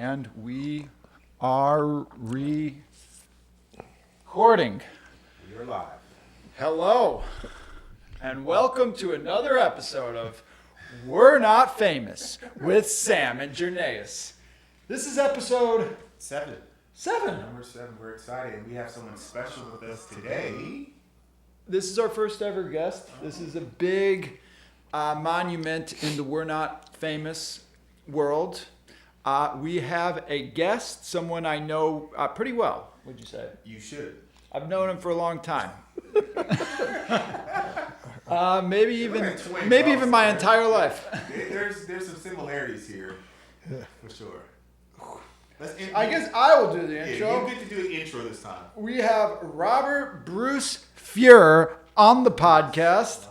And we are recording. You're live. Hello, and welcome to another episode of We're Not Famous with Sam and Jernavis. This is episode 7. 7. Number 7. We're excited, and we have someone special with us today. This is our first ever guest. This is a big monument in the We're Not Famous world. We have a guest, someone I know pretty well, would you say? You should. I've known him for a long time. Maybe even my entire life. There's some similarities here, for sure. I guess I will do the intro. Yeah, you get to do the intro this time. We have Robert Bruce Fuhrer on the podcast.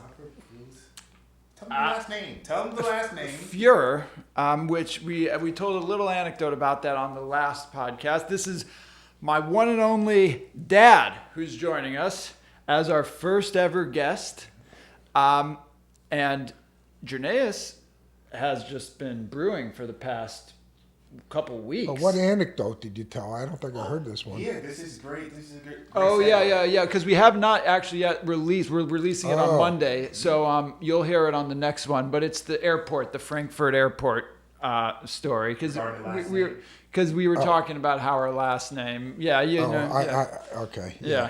Tell him the last name. Fuhrer, which we told a little anecdote about that on the last podcast. This is my one and only dad who's joining us as our first ever guest. And Jernavis has just been brewing for the past couple weeks. Oh, what anecdote did you tell? I don't think I heard this one. Yeah, this is great. This is a great. Oh, yeah. Because we have not actually yet released. We're releasing it on Monday, so you'll hear it on the next one. But it's the airport, the Frankfurt airport story, because we were talking about how our last name. Yeah, you know. Okay. Yeah.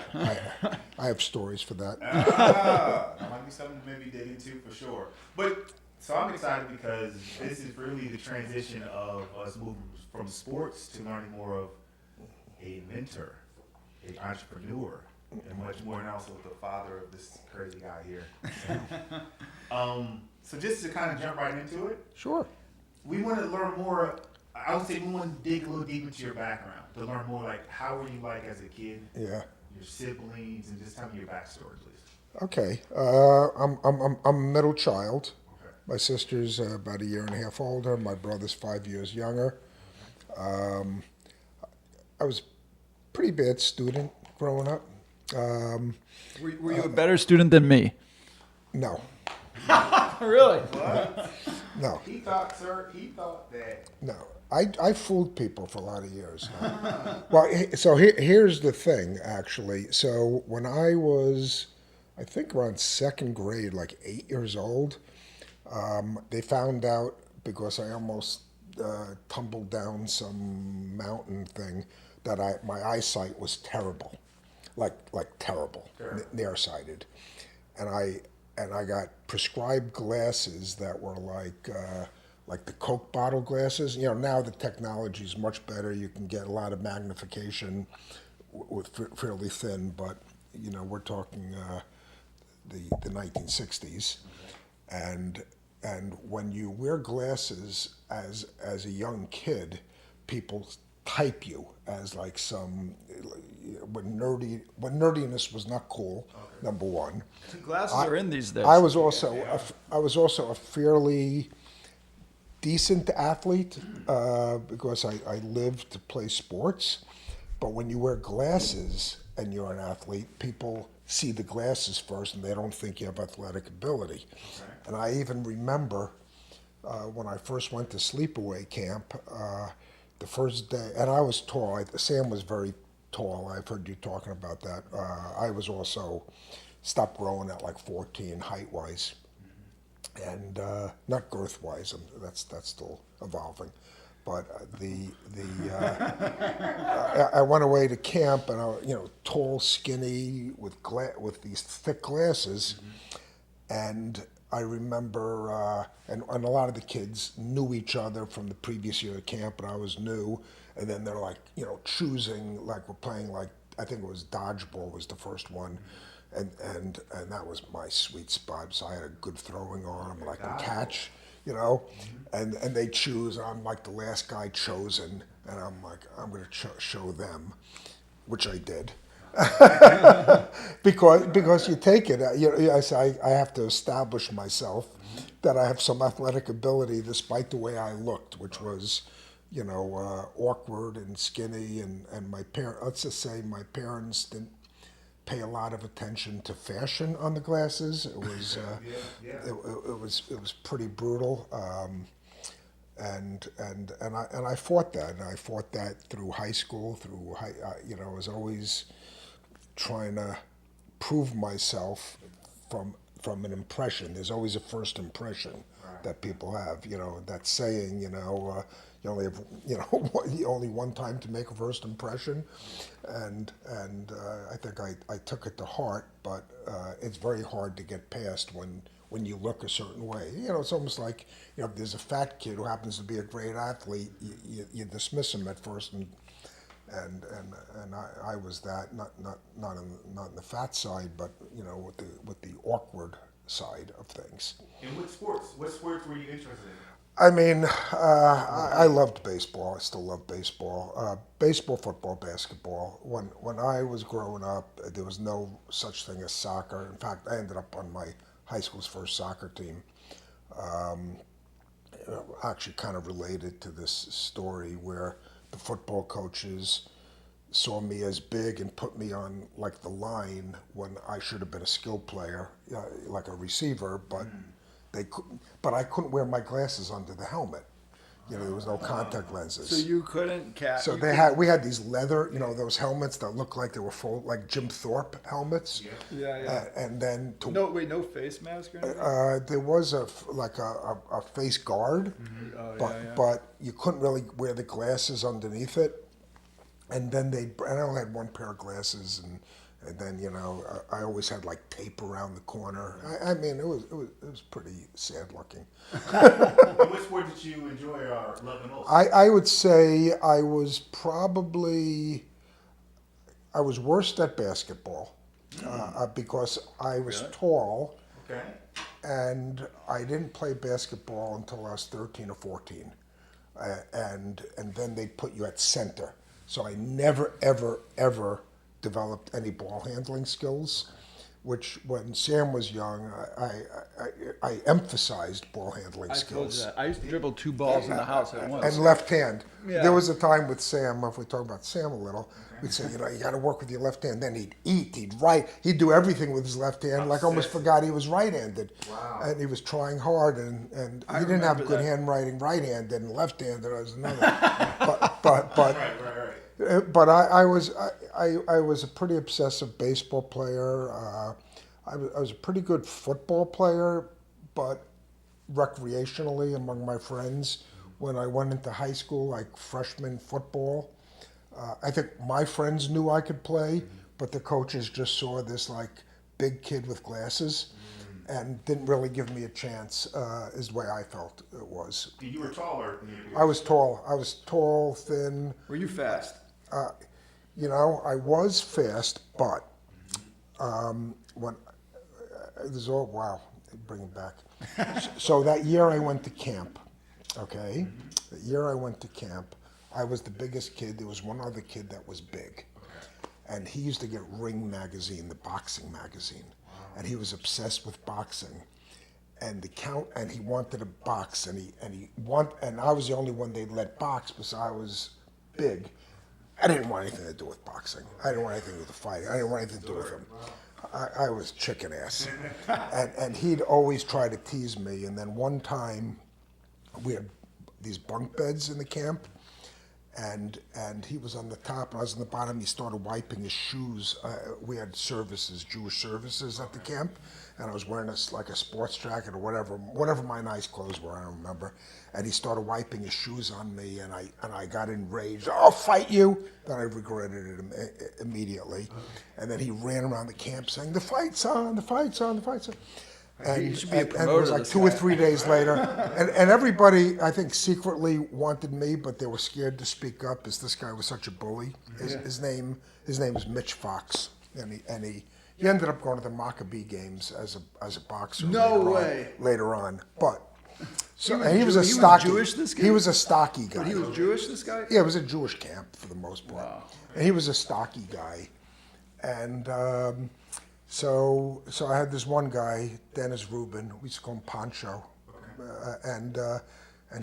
I have stories for that. That might be something to maybe dig into for sure. But so I'm excited because this is really the transition of us moving from sports to learning more of a mentor, an entrepreneur, and much more, and also the father of this crazy guy here. So just to kind of jump right into it. Sure. We want to learn more. I would say we want to dig a little deep into your background to learn more, like how were you like as a kid? Yeah. Your siblings, and just tell me your backstory, please. Okay. I'm a middle child. Okay. My sister's about a year and a half older. My brother's 5 years younger. I was a pretty bad student growing up. Were you a better student than me? No. Really? What? No. He thought that. No. I fooled people for a lot of years. Well, so here's the thing, actually. So when I was, I think around second grade, like 8 years old, they found out because I almost tumbled down some mountain thing that my eyesight was terrible, like terrible, nearsighted, and I got prescribed glasses that were like the Coke bottle glasses. You know, now the technology is much better. You can get a lot of magnification with fairly thin, but you know, we're talking the 1960s, and when you wear glasses as a young kid, people type you as like some when nerdiness was not cool. Okay. Number one, Glasses are in these days. I was also a fairly decent athlete because I lived to play sports. But when you wear glasses and you're an athlete, people see the glasses first and they don't think you have athletic ability. Okay. And I even remember when I first went to sleepaway camp, the first day, and I was tall. Sam was very tall. I've heard you talking about that. I was also stopped growing at like 14 height-wise. And not girth-wise, that's still evolving, but I went away to camp, and I, tall, skinny, with these thick glasses, and I remember, and a lot of the kids knew each other from the previous year of camp, and I was new, and then they're like, choosing, like we're playing like, I think it was dodgeball was the first one. And that was my sweet spot. So I had a good throwing arm, like a catch, and they choose. I'm like the last guy chosen, and I'm like, I'm going to show them, which I did, because you take it. I have to establish myself that I have some athletic ability, despite the way I looked, which was, awkward and skinny, and my parents. Let's just say my parents didn't pay a lot of attention to fashion on the glasses. It was it was pretty brutal, I fought that, and I fought that through high school. I was always trying to prove myself from an impression. There's always a first impression that people have. That saying, you only have, only one time to make a first impression, and I think I took it to heart. But it's very hard to get past when you look a certain way. It's almost like, if there's a fat kid who happens to be a great athlete, you dismiss him at first, and I was that, not in the fat side, but with the awkward side of things. And what sports were you interested in? I mean, I loved baseball. I still love baseball. Baseball, football, basketball. When I was growing up, there was no such thing as soccer. In fact, I ended up on my high school's first soccer team. Actually kind of related to this story where the football coaches saw me as big and put me on like the line when I should have been a skill player, like a receiver, but I couldn't wear my glasses under the helmet. There was no contact lenses. So you couldn't catch. So we had these leather, those helmets that looked like they were full, like Jim Thorpe helmets. Yeah. And then no face mask or anything? there was a face guard, but you couldn't really wear the glasses underneath it. And then I only had one pair of glasses, and then I always had like tape around the corner. I mean, it was pretty sad looking. And which sport did you enjoy or love the most? I would say I was worst at basketball because I was tall. Okay. And I didn't play basketball until I was 13 or 14, and then they put you at center. So I never, ever developed any ball handling skills, which when Sam was young, I emphasized ball handling skills. I used to dribble 2 balls in the house at once. And left hand. Yeah. There was a time with Sam, if we talk about Sam a little, we'd say, you got to work with your left hand. Then he'd eat, he'd write, he'd do everything with his left hand, like almost forgot he was right-handed. Wow. And he was trying hard, and he didn't have good handwriting right-handed, and left-handed was another. but Right. But I was a pretty obsessive baseball player. I was a pretty good football player, but recreationally among my friends. When I went into high school, like freshman football, I think my friends knew I could play, but the coaches just saw this like big kid with glasses, and didn't really give me a chance. Is the way I felt it was. You were taller. I was tall. I was tall, thin. Were you fast? I was fast, but when this is all bring it back. So that year I went to camp. Okay, the year I went to camp, I was the biggest kid. There was one other kid that was big, and he used to get Ring magazine, the boxing magazine, and he was obsessed with boxing. And he wanted to box, and I was the only one they'd let box because I was big. I didn't want anything to do with boxing. I didn't want anything to do with the fighting. I didn't want anything to do with him. I was chicken ass. And he'd always try to tease me. And then one time, we had these bunk beds in the camp, and he was on the top, and I was on the bottom. He started wiping his shoes. We had Jewish services at the camp, and I was wearing like a sports jacket or whatever my nice clothes were, I don't remember. And he started wiping his shoes on me, and I got enraged. I'll fight you. Then I regretted it immediately. And then he ran around the camp saying, "The fight's on, the fight's on, the fight's on." And it was like 2 or 3 days later, and everybody, I think, secretly wanted me, but they were scared to speak up, as this guy was such a bully. His name is Mitch Fox, and he ended up going to the Maccabee games as a boxer. Later on, but and he was a stocky. Jewish, this guy? He was a stocky guy. But he was Jewish, this guy? Yeah, it was a Jewish camp for the most part, and he was a stocky guy, and. So I had this one guy, Dennis Rubin. We used to call him Pancho, and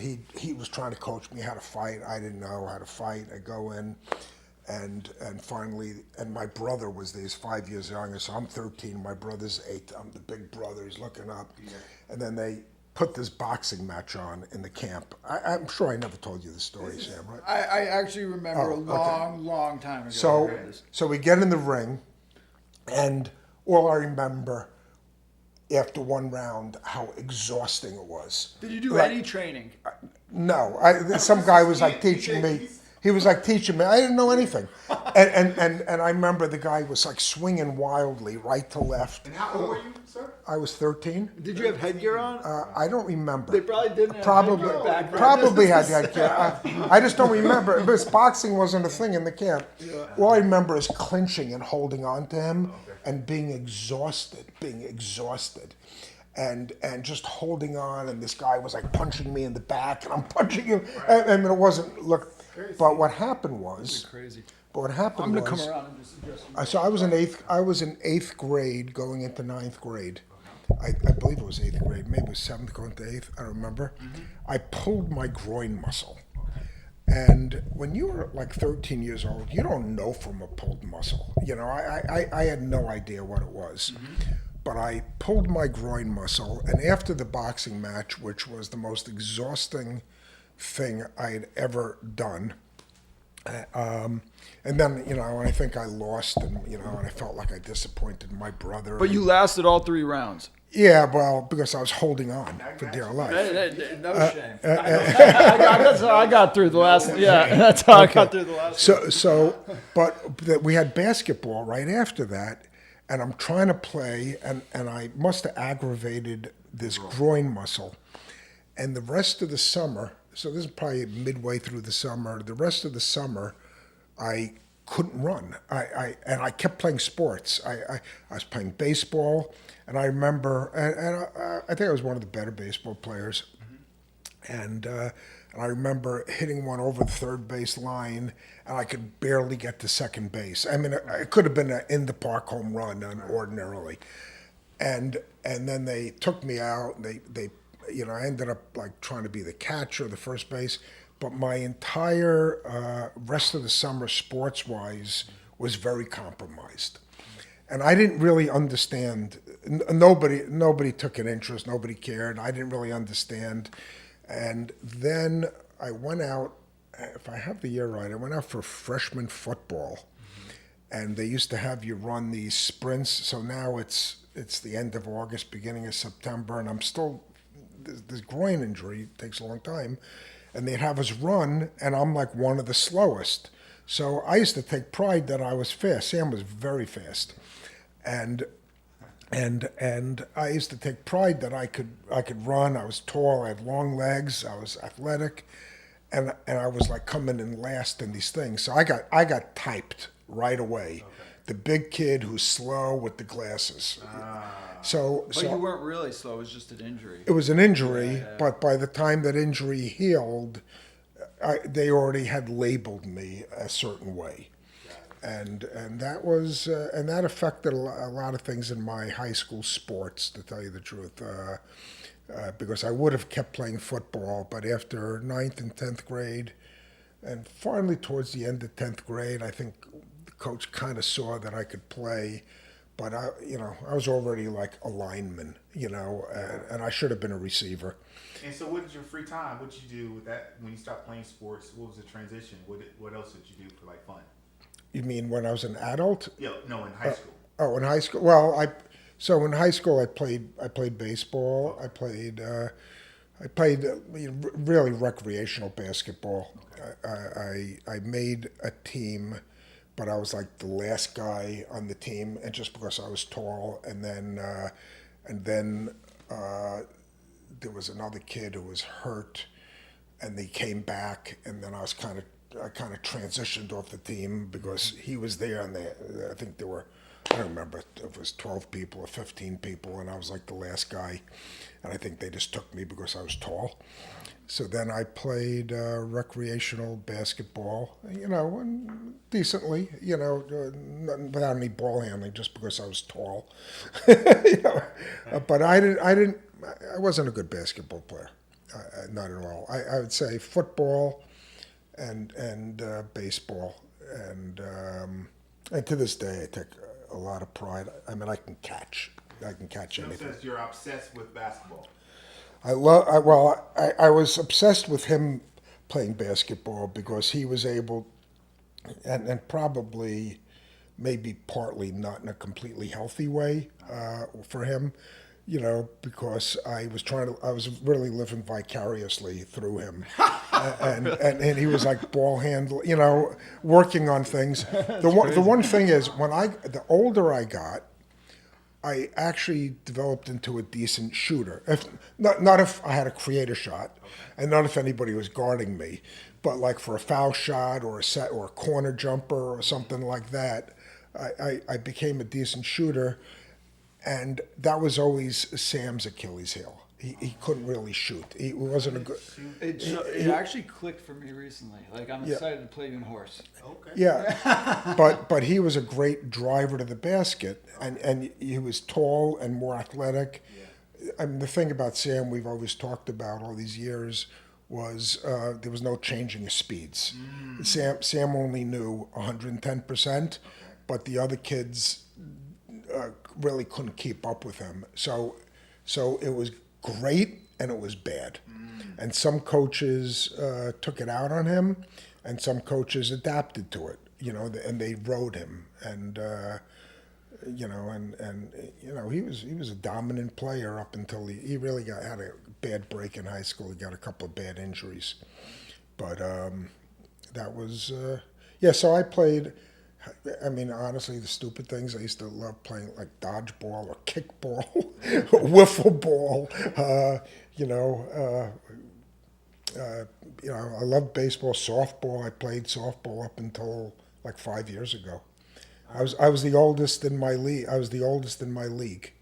he was trying to coach me how to fight. I didn't know how to fight. I go in, and finally, and my brother was there. He's 5 years younger, so I'm 13. My brother's 8. I'm the big brother. He's looking up, and then they put this boxing match on in the camp. I'm sure I never told you the story, Sam, right? I actually remember Oh, a long time ago. So we get in the ring, and all I remember after one round how exhausting it was. Did you do Like, any training? No, some guy was like teaching me. He was like teaching me. I didn't know anything, and I remember the guy was like swinging wildly right to left. And how old were you, sir? I was 13. Did you have headgear on? I don't remember. They probably didn't have Probably, headgear back then. probably had headgear. I just don't remember because boxing wasn't a thing in the camp. All I remember is clinching and holding on to him and being exhausted, and just holding on. And this guy was like punching me in the back, and I'm punching him. I mean, it wasn't look. But what happened was. Crazy. But what happened I'm gonna was. come around and just address you. So I was in eighth grade going into ninth grade. I believe it was eighth grade, maybe it was seventh going to eighth, I don't remember. I pulled my groin muscle. And when you were like 13 years old, you don't know from a pulled muscle. You know, I had no idea what it was. But I pulled my groin muscle, and after the boxing match, which was the most exhausting thing I had ever done, and then, you know, I think I lost, and, you know, and I felt like I disappointed my brother. But you lasted all 3 rounds. Yeah, well, because I was holding on for dear life. No shame. That's how I got through the last. Yeah, that's how I got through the last. But we had basketball right after that, and I'm trying to play, and I must have aggravated this groin muscle, and the rest of the summer. So this is probably midway through the summer. The rest of the summer, I couldn't run. And I kept playing sports. I was playing baseball, and I remember, and I think I was one of the better baseball players. And I remember hitting one over the third base line, and I could barely get to second base. I mean, it could have been an in the park home run ordinarily. And then they took me out. And they you know, I ended up like trying to be the catcher, the first base. But my entire rest of the summer, sports-wise, was very compromised. And I didn't really understand. Nobody took an interest. Nobody cared. I didn't really understand. And then I went out, if I have the year right, I went out for freshman football. And they used to have you run these sprints. So now it's the end of August, beginning of September, and I'm still, this groin injury takes a long time. And they'd have us run, and I'm like one of the slowest. So I used to take pride that I was fast. Sam was very fast. And I used to take pride that I could run. I was tall. I had long legs. I was athletic, and I was like coming in last in these things. So I got typed right away. Okay. The big kid who's slow with the glasses. But you weren't really slow. It was just an injury. It was an injury, but by the time that injury healed, they already had labeled me a certain way. And that was and that affected a lot of things in my high school sports, to tell you the truth, because I would have kept playing football, but after 9th and 10th grade, and finally towards the end of 10th grade, I think the coach kind of saw that I could play, but I was already like a lineman, and I should have been a receiver. And so, what did your free time? What did you do with that when you stopped playing sports? What was the transition? What else did you do for like fun? You mean when I was an adult? Yeah, no, in high school. In high school. Well, in high school I played baseball. I played really recreational basketball. Okay. I made a team, but I was like the last guy on the team, and just because I was tall, and then there was another kid who was hurt, and they came back, and then I kind of transitioned off the team because he was there, and I think there were, I don't remember if it was 12 people or 15 people, and I was like the last guy, and I think they just took me because I was tall. So then I played recreational basketball, and decently, without any ball handling, just because I was tall. But I wasn't a good basketball player, not at all. I would say football and baseball, and to this day I take a lot of pride. I mean, I can catch anything. Says you're obsessed with basketball. I was obsessed with him playing basketball because he was able, and probably maybe partly not in a completely healthy way for him, because I was really living vicariously through him, and he was like ball handle, working on things. The one thing is the older I got, I actually developed into a decent shooter. If not if I had to create a shot, and not if anybody was guarding me, but like for a foul shot or a set or a corner jumper or something like that, I became a decent shooter, and that was always Sam's Achilles heel. He couldn't really shoot. He wasn't a good. It actually clicked for me recently. Like I'm excited to play you in horse. Okay. Yeah, but he was a great driver to the basket, and he was tall and more athletic. Yeah. I mean, the thing about Sam we've always talked about all these years was there was no changing his speeds. Sam only knew 110%, but the other kids really couldn't keep up with him. So it was great and it was bad. And some coaches took it out on him, and some coaches adapted to it, and they rode him. And he was a dominant player up until he really had a bad break in high school. He got a couple of bad injuries, but that was So I played. I mean, honestly, the stupid things I used to love playing, like dodgeball or kickball, wiffle ball. I loved baseball, softball. I played softball up until like 5 years ago. I was the oldest in my league.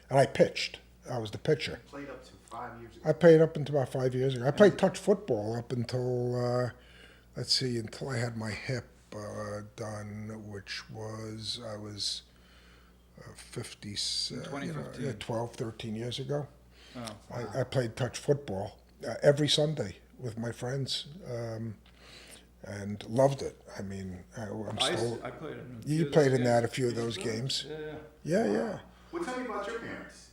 And I pitched. I was the pitcher. Played up to 5 years ago. I played up until about 5 years ago. I played touch football up until until I had my hip done, which was I was 50, 2015. 12, 13 years ago. Oh, wow. I played touch football every Sunday with my friends, and loved it. I mean, I'm still. I played in a You few of played those in that a games. few of those games. Yeah. Yeah. Well, tell me about your parents.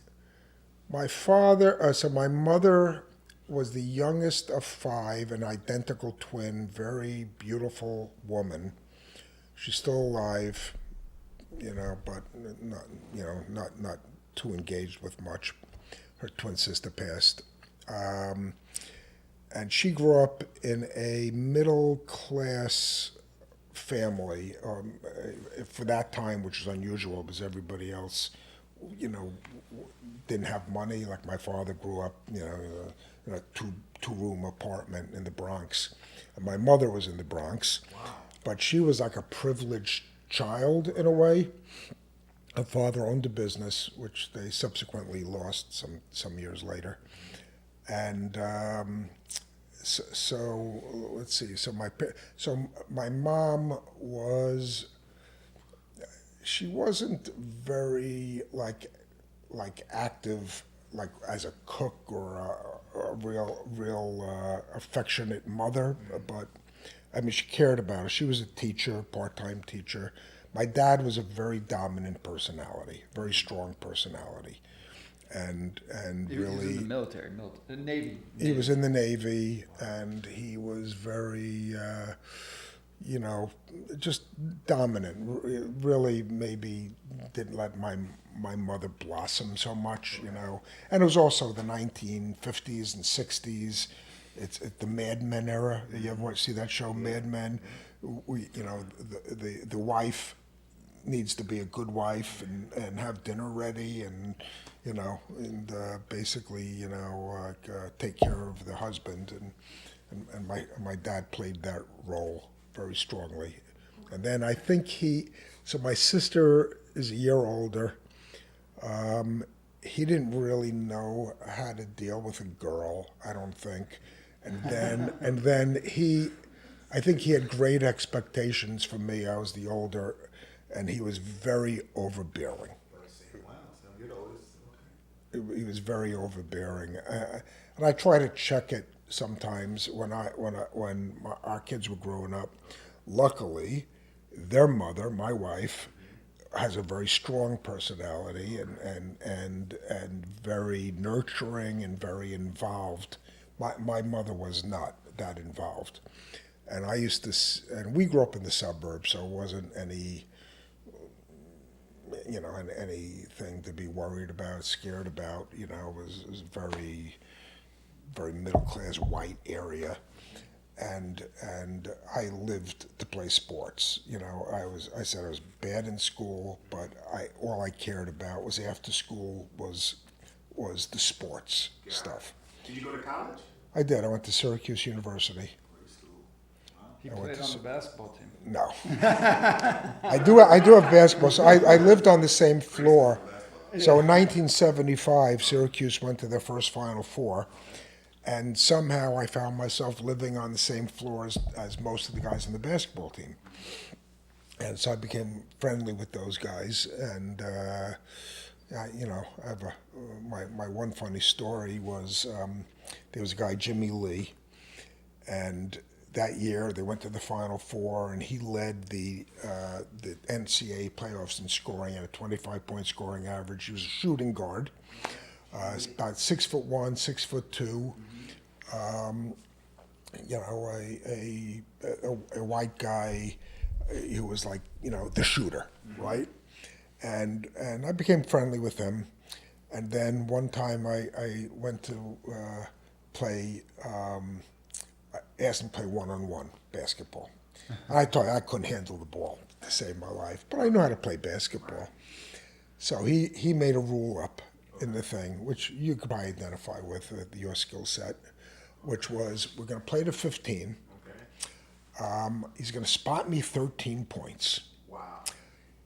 My father, my mother was the youngest of 5, an identical twin, very beautiful woman. She's still alive, but not too engaged with much. Her twin sister passed. And she grew up in a middle class family for that time, which is unusual because everybody else, didn't have money. Like my father grew up, in a two-room apartment in the Bronx, and my mother was in the Bronx. Wow. But she was like a privileged child in a way. Her father owned a business, which they subsequently lost some years later, and so let's see. So my mom was. She wasn't very like active like as a cook or a real affectionate mother, but I mean she cared about us. She was a teacher, part-time teacher. My dad was a very dominant personality, very strong personality, and He really was in the military, the Navy. he was in the Navy, and he was very, just dominant. Really, maybe didn't let my mother blossom so much, And it was also the 1950s and 60s. It's the Mad Men era. You ever see that show, Mad Men? The wife needs to be a good wife and have dinner ready and basically take care of the husband and my dad played that role very strongly. And then I think my sister is a year older. He didn't really know how to deal with a girl, I don't think. And then I think he had great expectations for me. I was the older, and he was very overbearing. Wow, so you're the oldest. He was very overbearing, and I try to check it sometimes when our kids were growing up. Luckily, their mother, my wife, has a very strong personality and very nurturing and very involved. My mother was not that involved, and I used to, and we grew up in the suburbs, so it wasn't any, anything to be worried about, scared about. It was very, very middle class white area, and I lived to play sports. I said I was bad in school, but all I cared about was after school was the sports stuff. Did you go to college? I did. I went to Syracuse University. Great school. Wow. He played on the basketball team. No, I do have basketball. So I lived on the same floor. So in 1975, Syracuse went to their first Final Four. And somehow I found myself living on the same floor as most of the guys on the basketball team. And so I became friendly with those guys. And, I have my one funny story was there was a guy, Jimmy Lee, and that year they went to the Final Four, and he led the NCAA playoffs in scoring at a 25-point scoring average. He was a shooting guard, about 6'1", 6'2". A white guy who was like, the shooter, right? And I became friendly with him. And then one time I went to play, asked him to play one-on-one basketball. And I thought I couldn't handle the ball to save my life, but I know how to play basketball. So he made a rule up in the thing, which you could probably identify with your skill set, which was we're going to play to 15. Okay. He's going to spot me 13 points. Wow.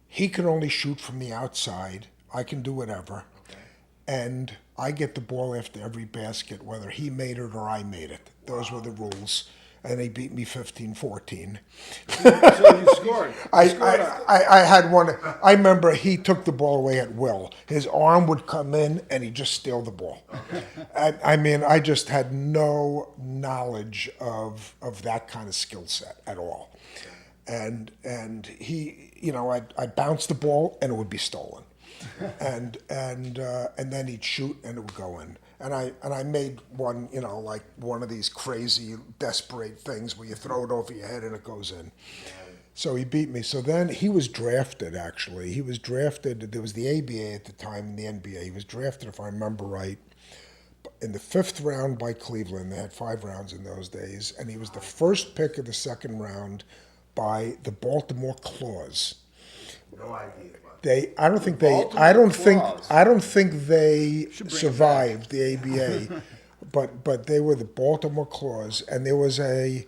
He can only shoot from the outside. I can do whatever. Okay. And I get the ball after every basket, whether he made it or I made it. Those were the rules. And they beat me 15-14. So you scored. I had one. I remember he took the ball away at will. His arm would come in and he'd just steal the ball. Okay. I just had no knowledge of that kind of skill set at all. And he, I'd bounce the ball and it would be stolen. and then he'd shoot and it would go in. And I made one, like one of these crazy, desperate things where you throw it over your head and it goes in. So he beat me. So then he was drafted, actually. He was drafted, there was the ABA at the time and the NBA. He was drafted, if I remember right, in the 5th round by Cleveland. They had 5 rounds in those days. And he was the first pick of the 2nd round by the Baltimore Claws. No idea. I don't think they survived the ABA, but they were the Baltimore Claws, and there was an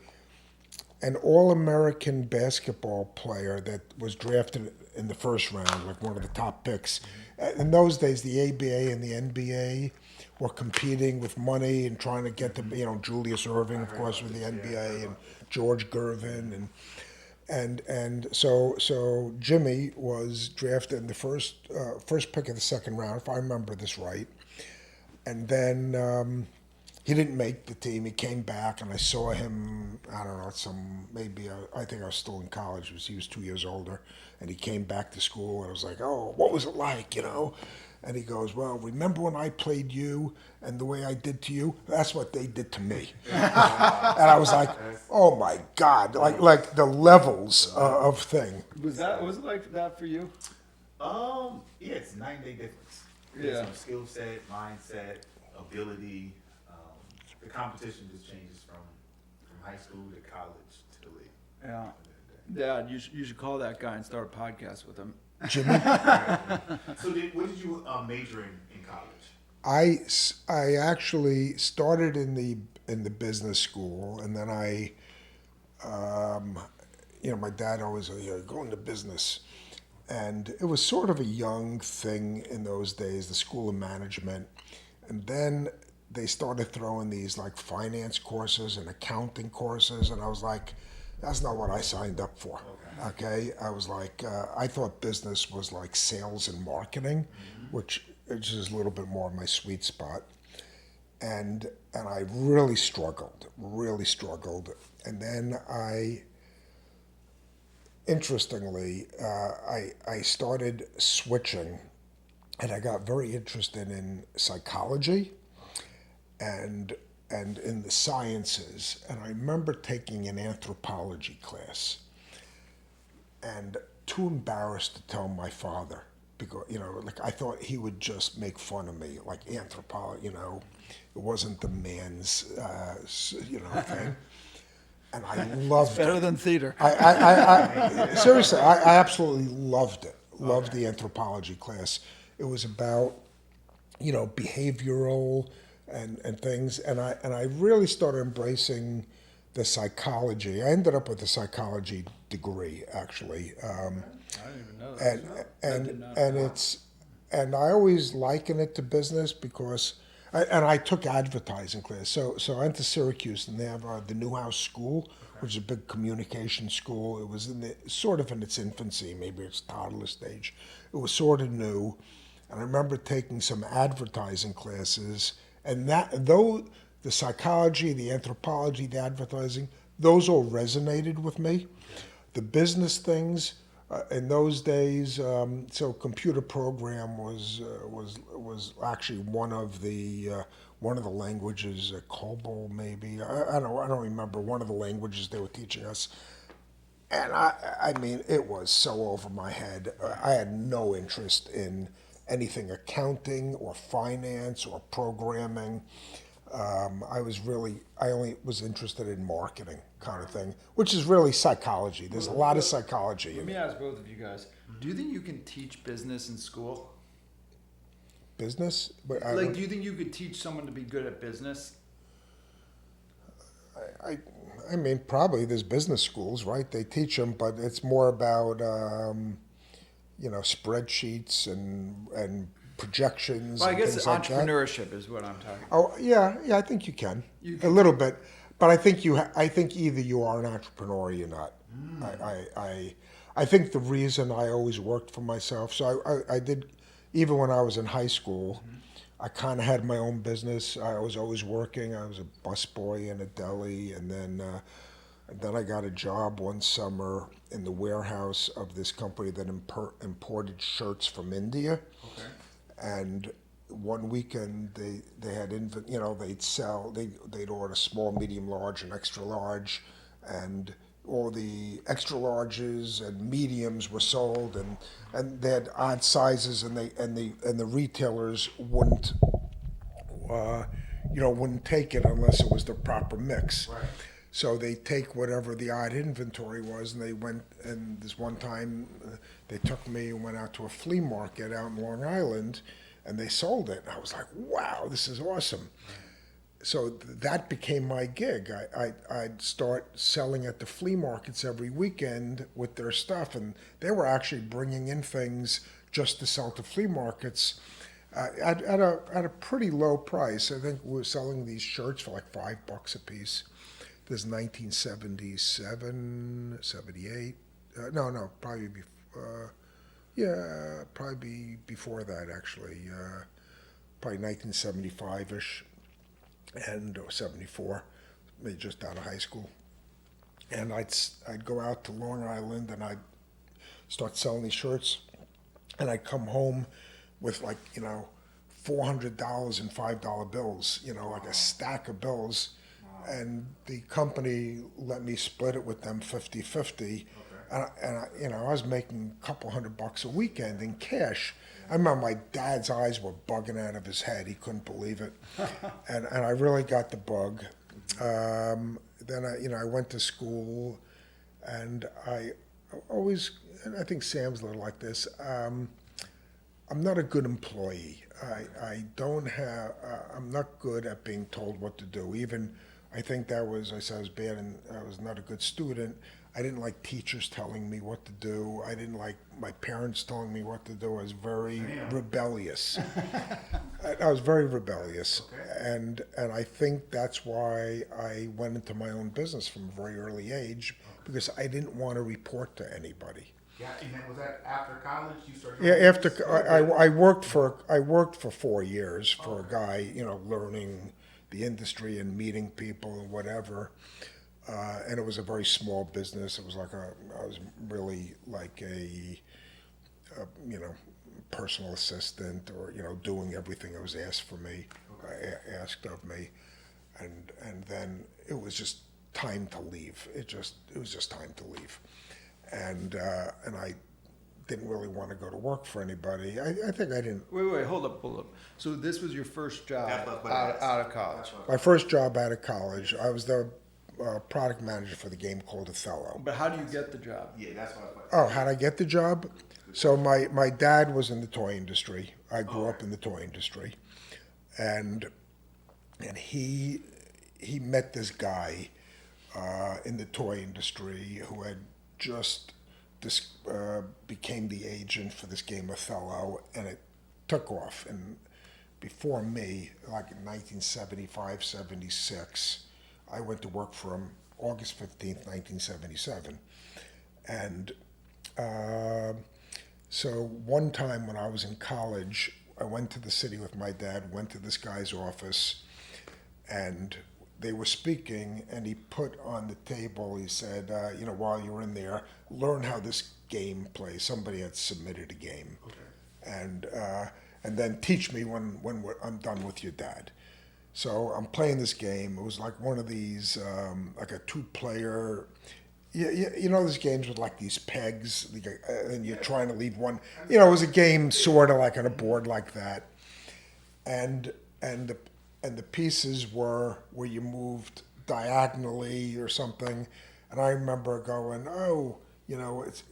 All-American basketball player that was drafted in the 1st round, like one of the top picks. In those days, the ABA and the NBA were competing with money and trying to get the, Julius Erving, of course, with the NBA, and George Gervin, and so Jimmy was drafted in the first pick of the 2nd round, if I remember this right. And then he didn't make the team. He came back, and I saw him, I don't know, I think I was still in college. He was 2 years older. And he came back to school, and I was like, oh, what was it like, And he goes, well, remember when I played you and the way I did to you? That's what they did to me. And I was like, oh my God, like the levels of thing. Was it like that for you? Yeah, it's a 9-day difference. Yeah. Some skill set, mindset, ability. The competition just changes from high school to college to the league. Yeah. Dad, you should call that guy and start a podcast with him. Jimmy? So what did you major in college? I actually started in the business school, and then my dad always said, go into business. And it was sort of a young thing in those days, the School of Management. And then they started throwing these like finance courses and accounting courses, and I was like, that's not what I signed up for. Okay, I was like, I thought business was like sales and marketing, which is a little bit more of my sweet spot. And I really struggled. And then interestingly, I started switching, and I got very interested in psychology and in the sciences. And I remember taking an anthropology class, and too embarrassed to tell my father because like I thought he would just make fun of me, like anthropology. It wasn't the man's thing. And I loved Better it. than theater. I seriously, I absolutely loved it. Loved the anthropology class. It was about behavioral and things, and I really started embracing the psychology. I ended up with a psychology degree actually, I didn't even know and that. and I always liken it to business because. I took advertising class, so I went to Syracuse, and they have the Newhouse School, which is a big communication school. It was sort of in its infancy, maybe its toddler stage. It was sort of new, and I remember taking some advertising classes, and though the psychology, the anthropology, the advertising, those all resonated with me. The business things in those days, so computer program was actually one of the languages, COBOL maybe. I don't remember one of the languages they were teaching us. And I mean, it was so over my head. I had no interest in anything accounting or finance or programming. I only was interested in marketing kind of thing, which is really psychology. There's a lot of psychology Let in me it. ask both of you guys: do you think you can teach business in school? Business, but Like, do you think you could teach someone to be good at business? I mean, probably there's business schools, right? They teach them, but it's more about spreadsheets and projections Well, I and guess things like that. entrepreneurship is what I'm talking about. Oh yeah, I think you can You a can- little bit, but I think I think either you are an entrepreneur or you're not. I think the reason I always worked for myself, so I did, even when I was in high school, I kind of had my own business. I was always working. I was a busboy in a deli, and then I got a job one summer in the warehouse of this company that imported shirts from India. Okay. And one weekend they had they'd order small, medium, large, and extra large, and all the extra larges and mediums were sold, and they had odd sizes, and the retailers wouldn't take it unless it was the proper mix. Right. So they take whatever the odd inventory was, and they went. And this one time, they took me and went out to a flea market out in Long Island, and they sold it. And I was like, "Wow, this is awesome!" So that became my gig. I'd start selling at the flea markets every weekend with their stuff, and they were actually bringing in things just to sell to flea markets at a pretty low price. I think we were selling these shirts for like $5 a piece. This is 1977, 78. No, probably probably before that actually. Probably 1975-ish, or 74, maybe just out of high school. And I'd go out to Long Island and I'd start selling these shirts, and I'd come home with like $400 in $5 bills, like a stack of bills. And the company let me split it with them 50-50. And I was making a couple $100 a weekend in cash. I remember my dad's eyes were bugging out of his head. He couldn't believe it. and I really got the bug. Then I went to school, and I always, and I think Sam's a little like this, I'm not a good employee. I'm not good at being told what to do. Even, I think I said I was bad and I was not a good student. I didn't like teachers telling me what to do. I didn't like my parents telling me what to do. I was very rebellious. I was very rebellious. Okay. And I think that's why I went into my own business from a very early age, because I didn't want to report to anybody. Yeah, and then was that after college you started? Yeah, after I worked for 4 years for a guy, learning the industry and meeting people and whatever. And it was a very small business. It was like I was really like a personal assistant, or doing everything that was asked of me, and then it was just time to leave. It was just time to leave, and I didn't really want to go to work for anybody. I think I didn't. Wait, hold up. So this was your first job That's what out, I asked. out of college. My first job out of college, I was the product manager for the game called Othello. But how do you get the job? Yeah, that's what I was Oh, how'd I get the job? So my dad was in the toy industry. I grew up in the toy industry, and he met this guy in the toy industry who had just became the agent for this game Othello, and it took off. And before me, like in 1975, 76, I went to work for him August 15th, 1977. And so one time when I was in college, I went to the city with my dad, went to this guy's office, and they were speaking, and he put on the table, he said, while you're in there, learn how this game plays. Somebody had submitted a game. Okay. And then teach me when I'm done with your dad. So I'm playing this game. It was like one of these, like a two-player, those games with like these pegs, and you're trying to leave one. It was a game sort of like on a board like that. And the pieces were where you moved diagonally or something. And I remember going,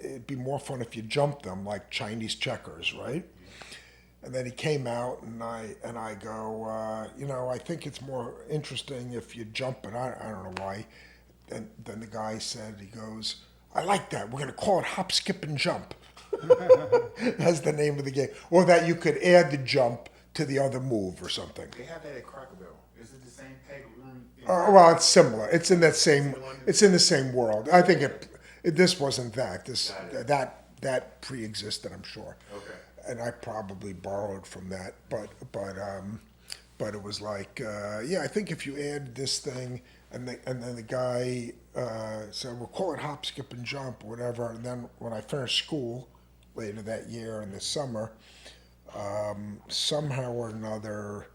it'd be more fun if you jumped them like Chinese checkers, right? And then he came out, and I go, I think it's more interesting if you jump it. I don't know why. And then the guy said, he goes, I like that. We're going to call it hop, skip, and jump. That's the name of the game. Or that you could add the jump to the other move or something. They have that at Crocodile. Is it the same peg room? Well, it's similar. It's in that same. It's in the same world. I think this wasn't that. That pre-existed, I'm sure. Okay. And I probably borrowed from that, but it was like, I think if you add this thing, and then the guy said, we'll call it hop, skip, and jump, or whatever. And then when I finished school later that year in the summer, somehow or another,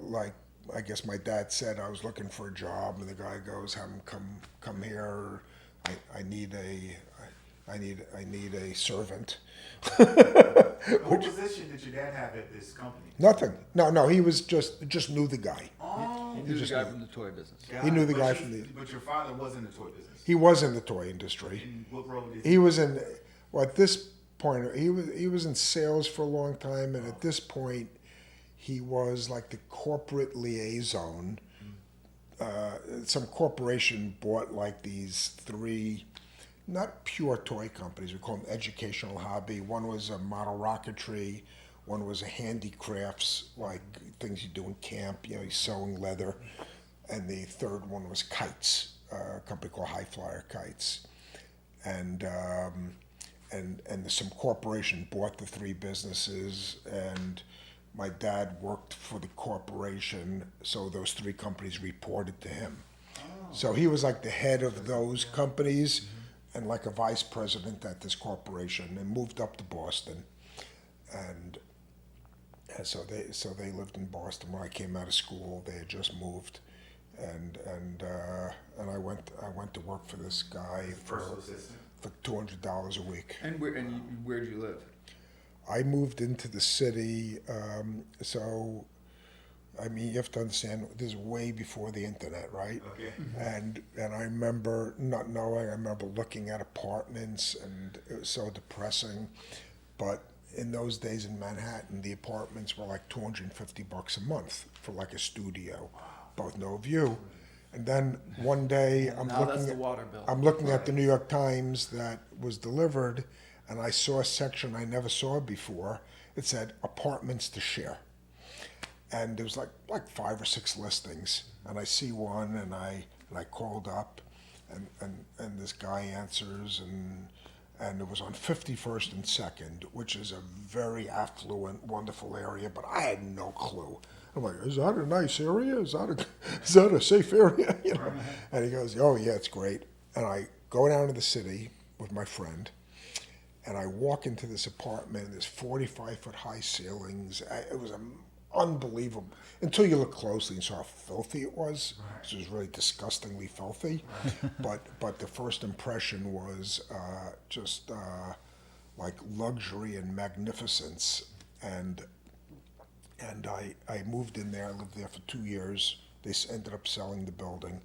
like I guess my dad said I was looking for a job, and the guy goes, "Have him come here. I need a servant." What position did your dad have at this company? Nothing. No. He was just knew the guy. Oh, You knew the guy from the toy business. He knew the guy from the. But your father was in the toy business. He was in the toy industry. And what role did He was in. Well, at this point, he was in sales for a long time, and at this point, he was like the corporate liaison. Some corporation bought like these three, not pure toy companies. We call them educational hobby. One was a model rocketry. One was a handicrafts, like things you do in camp. You're sewing leather. And the third one was kites, a company called High Flyer Kites. And some corporation bought the three businesses, and my dad worked for the corporation, so those three companies reported to him. So he was like the head of those companies and like a vice president at this corporation, and moved up to Boston. And so they lived in Boston. When I came out of school, they had just moved, and I went to work for this guy for $200 a week. And where did you live? I moved into the city, so I mean, you have to understand, this is way before the internet, right? Okay. And I remember not knowing. I remember looking at apartments, and it was so depressing. But in those days in Manhattan, the apartments were like $250 a month for like a studio, both no view. And then one day I'm looking at the New York Times that was delivered, and I saw a section I never saw before. It said apartments to share. And there was like 5 or 6 listings, and I see one, and I called up, and this guy answers, and it was on 51st and 2nd, which is a very affluent, wonderful area, but I had no clue. I'm like, is that a nice area? Is that a safe area? And he goes, oh yeah, it's great. And I go down to the city with my friend, and I walk into this apartment. There's 45-foot high ceilings. It was unbelievable until you look closely and saw how filthy it was. Right. It was really disgustingly filthy. But the first impression was just like luxury and magnificence. And I moved in there. I lived there for 2 years. They ended up selling the building.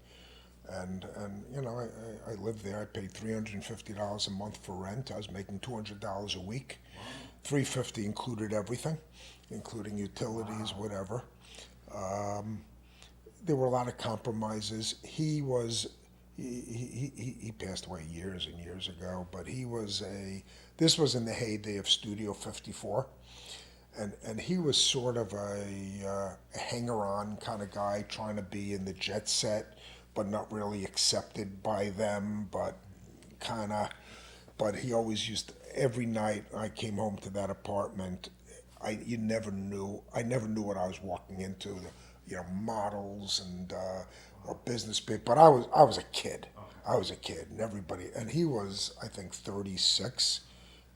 And you know, I lived there. I paid $350 a month for rent. I was making $200 a week. Wow. $350 included everything, including utilities, wow. Whatever. There were a lot of compromises. He passed away years and years ago, but this was in the heyday of Studio 54. And he was sort of a hanger-on kind of guy, trying to be in the jet set, but not really accepted by them, but he always every night I came home to that apartment, I never knew what I was walking into, models and or business people, but I was a kid. I was a kid, and he was, I think, 36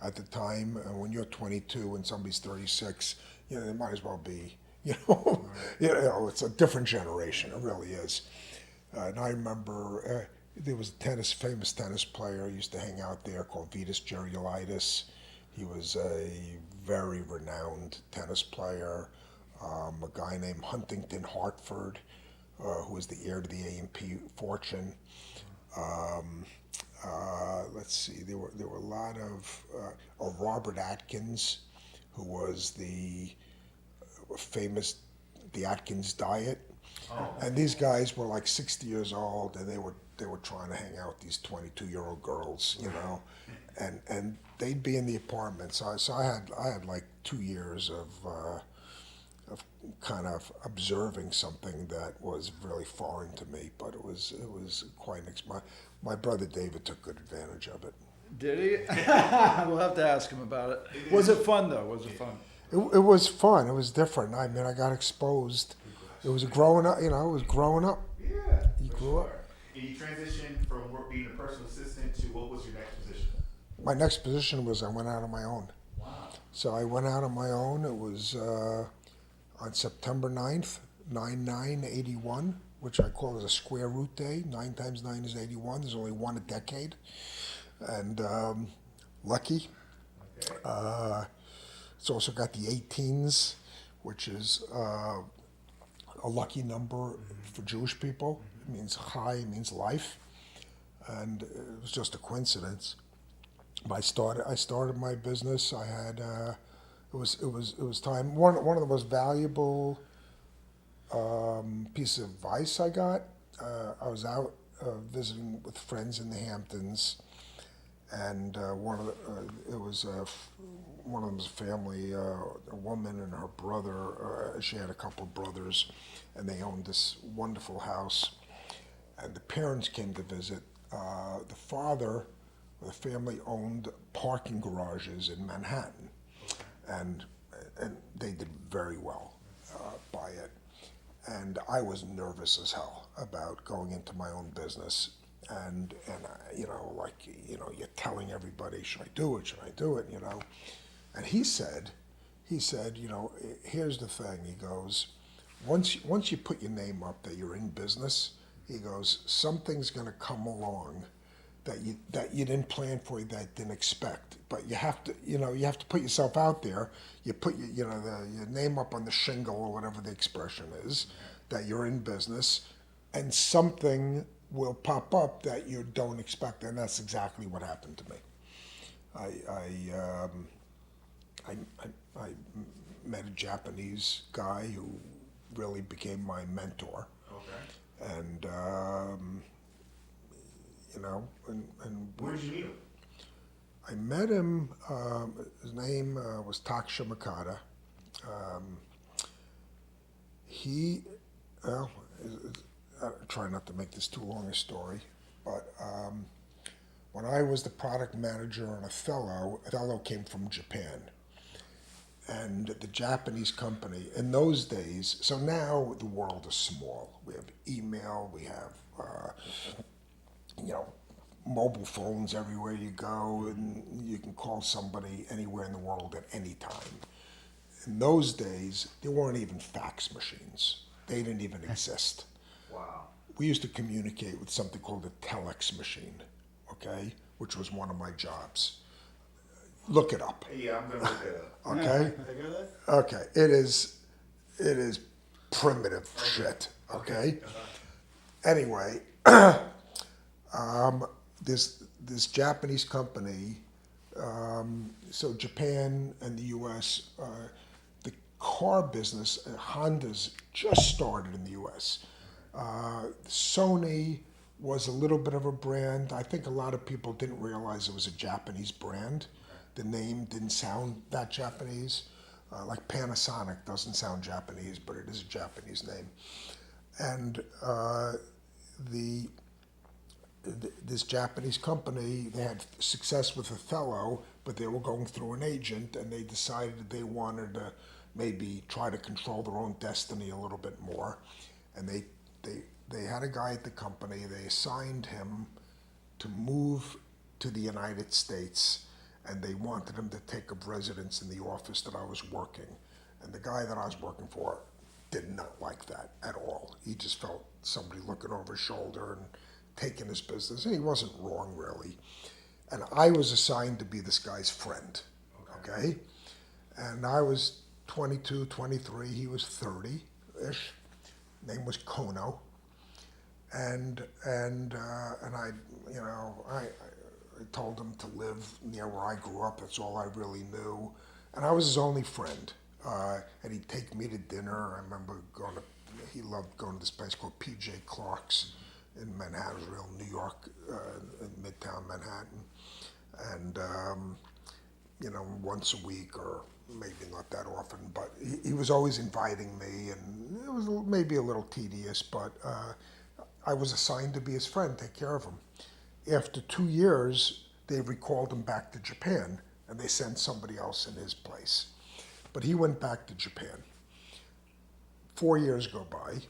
at the time. And when you're 22 and somebody's 36, they might as well be, it's a different generation. It really is. And I remember there was a famous tennis player who used to hang out there called Vitas Gerulaitis. He was a very renowned tennis player. A guy named Huntington Hartford, who was the heir to the A&P fortune. Let's see, there were a lot of Robert Atkins, who was the famous The Atkins Diet. Oh. And these guys were like 60 years old, and they were trying to hang out with these 22-year-old girls, and they'd be in the apartment. So I had like 2 years of kind of observing something that was really foreign to me, but it was quite my brother David took good advantage of it. Did he? We'll have to ask him about it. Was it fun though? Was it fun? It was fun. It was different. I mean, I got exposed. It was growing up. It was growing up. Yeah. You grew up. And you transitioned from being a personal assistant to what was your next position? My next position was I went out on my own. Wow. So I went out on my own. It was on September 9th, 9/9/81, which I call as a square root day. 9 times 9 is 81. There's only one a decade. And lucky. Okay. It's also got the 18s, which is a lucky number for Jewish people. It means chai, it means life. And it was just a coincidence. But I started my business. I had it was time. One of the most valuable pieces of advice I got. I was out visiting with friends in the Hamptons, and one of them was a family, a woman and her brother. She had a couple of brothers, and they owned this wonderful house. And the parents came to visit. The father, the family owned parking garages in Manhattan, and they did very well by it. And I was nervous as hell about going into my own business. And you're telling everybody, should I do it? And he said, here's the thing. He goes, once you put your name up that you're in business, he goes, something's going to come along that you didn't plan for, that didn't expect. But you have to put yourself out there. You put your name up on the shingle, or whatever the expression is, that you're in business, and something will pop up that you don't expect, and that's exactly what happened to me. I met a Japanese guy who really became my mentor. Okay. And where did you meet him? I met him. His name was Taksha Makata. I try not to make this too long a story, but when I was the product manager on Othello came from Japan. And the Japanese company in those days, so now the world is small. We have email, we have, mobile phones everywhere you go, and you can call somebody anywhere in the world at any time. In those days, there weren't even fax machines. They didn't even exist. Wow. We used to communicate with something called a telex machine, okay, which was one of my jobs. Look it up, Yeah, I'm gonna look it up. okay? Okay, it is primitive shit, okay? Anyway, this Japanese company, so Japan and the U.S., the car business, Honda's just started in the U.S. Sony was a little bit of a brand. I think a lot of people didn't realize it was a Japanese brand. The name didn't sound that Japanese. Like Panasonic doesn't sound Japanese, but it is a Japanese name. And this Japanese company, they had success with Othello, but they were going through an agent, and they decided they wanted to maybe try to control their own destiny a little bit more. And they had a guy at the company, they assigned him to move to the United States, and they wanted him to take up residence in the office that I was working. And the guy that I was working for did not like that at all. He just felt somebody looking over his shoulder and taking his business, and he wasn't wrong really. And I was assigned to be this guy's friend, okay? And I was 22, 23, he was 30-ish. Name was Kono. And I, you know, I told him to live near where I grew up. That's all I really knew. And I was his only friend. And he'd take me to dinner. I remember he loved going to this place called P.J. Clark's in Manhattanville, New York, in Midtown Manhattan. And, you know, once a week, or maybe not that often, but he was always inviting me, and it was maybe a little tedious, but I was assigned to be his friend, take care of him. After 2 years, they recalled him back to Japan, and they sent somebody else in his place. But he went back to Japan. 4 years go by,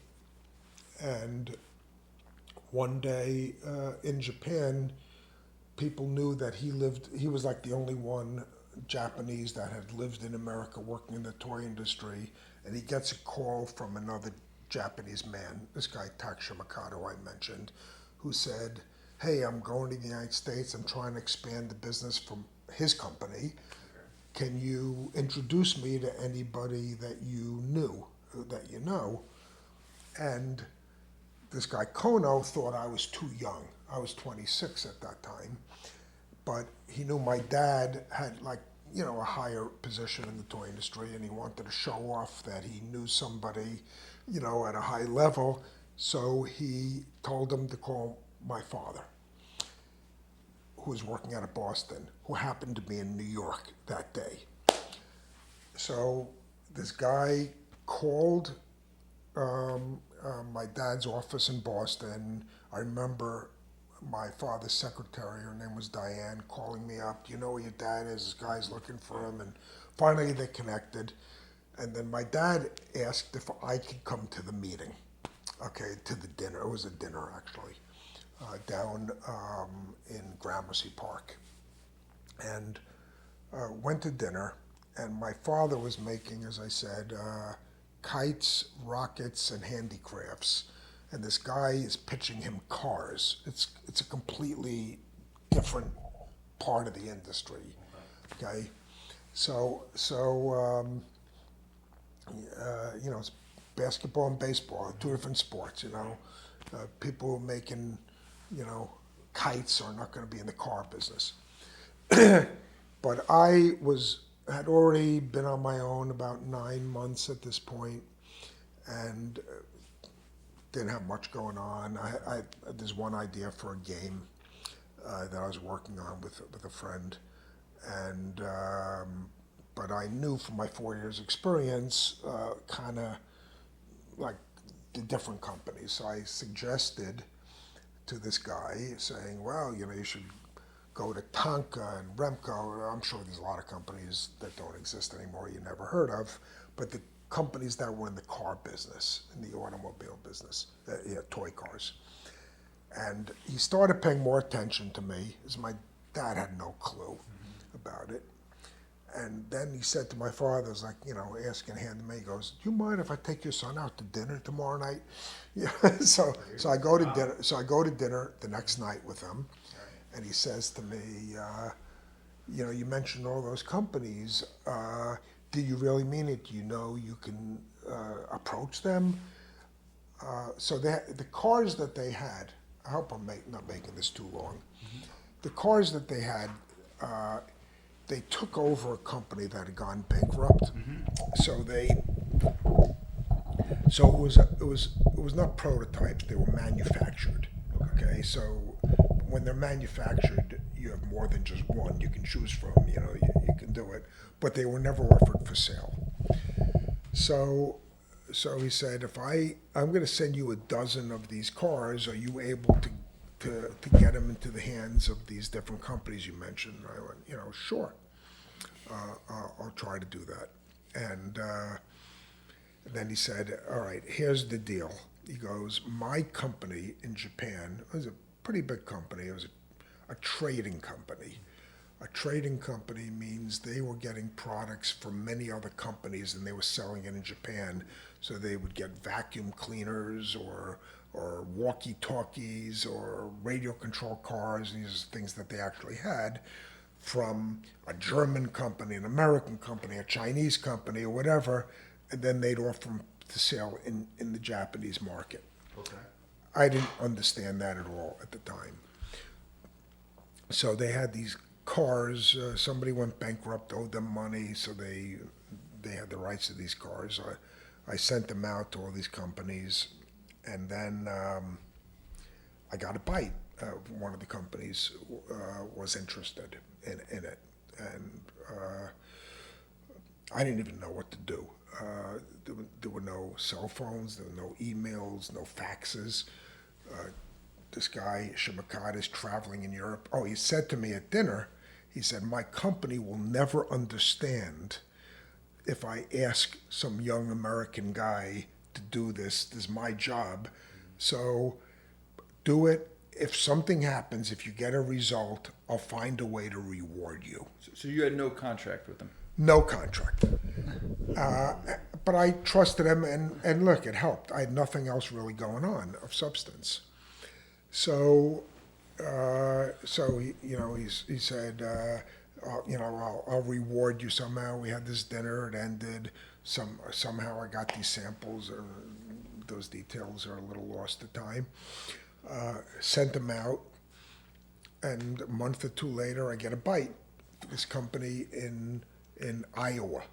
and one day in Japan, people knew that he was like the only one Japanese that had lived in America working in the toy industry, and he gets a call from another Japanese man, this guy Taksha Mikado I mentioned, who said, hey, I'm going to the United States, I'm trying to expand the business from his company. Can you introduce me to anybody that you know? And this guy Kono thought I was too young. I was 26 at that time, but he knew my dad had, like, you know, a higher position in the toy industry, and he wanted to show off that he knew somebody, you know, at a high level. So he told him to call my father, who was working out of Boston, who happened to be in New York that day. So this guy called my dad's office in Boston. I remember my father's secretary, her name was Diane, calling me up. Do you know where your dad is? This guy's looking for him. And finally they connected. And then my dad asked if I could come to the meeting, okay, to the dinner. It was a dinner, actually, down in Gramercy Park. And went to dinner. And my father was making, as I said, kites, rockets, and handicrafts. And this guy is pitching him cars. It's a completely different part of the industry. Okay, so you know, it's basketball and baseball, two different sports. You know, people making, you know, kites are not going to be in the car business. But I had already been on my own about 9 months at this point, and didn't have much going on. There's one idea for a game that I was working on with a friend, and but I knew from my 4 years experience, kind of like the different companies. So I suggested to this guy, saying, well, you know, you should go to Tonka and Remco. I'm sure there's a lot of companies that don't exist anymore you never heard of, but the companies that were in the car business, in the automobile business, toy cars. And he started paying more attention to me, as my dad had no clue about it. And then he said to my father, was like, asking him to me, he goes, "Do you mind if I take your son out to dinner tomorrow night?" Yeah. So I go to dinner. So I go to dinner the next night with him, and he says to me, "You mentioned all those companies. Do you really mean it? Do you know you can approach them?" So the cars that they had. I hope I'm not making this too long. The cars that they had. They took over a company that had gone bankrupt. So it was not prototypes, they were manufactured. Okay, so when they're manufactured, you have more than just one you can choose from, you can do it, but they were never offered for sale. So he said, I'm going to send you a dozen of these cars, are you able to get them into the hands of these different companies you mentioned? I went, sure. I'll try to do that. And then he said, all right, here's the deal. He goes, my company in Japan, it was a pretty big company. It was a trading company. A trading company means they were getting products from many other companies and they were selling it in Japan. So they would get vacuum cleaners or walkie-talkies or radio control cars. These are things that they actually had from a German company, an American company, a Chinese company, or whatever, and then they'd offer them to sell in the Japanese market. Okay. I didn't understand that at all at the time. So they had these cars. Somebody went bankrupt, owed them money, so they had the rights to these cars. I sent them out to all these companies, and then I got a bite. One of the companies was interested in it, and I didn't even know what to do. There were no cell phones, there were no emails, no faxes. This guy, Shimakata, is traveling in Europe. Oh, he said to me at dinner, he said, my company will never understand if I ask some young American guy to do this. This is my job. So do it. If something happens, if you get a result, I'll find a way to reward you. So you had no contract with them? No contract. But I trusted him, and look, it helped. I had nothing else really going on of substance. So he said, I'll reward you somehow. We had this dinner. It ended. Somehow I got these samples. Those details are a little lost to time. Sent them out, and a month or two later, I get a bite. This company in Iowa,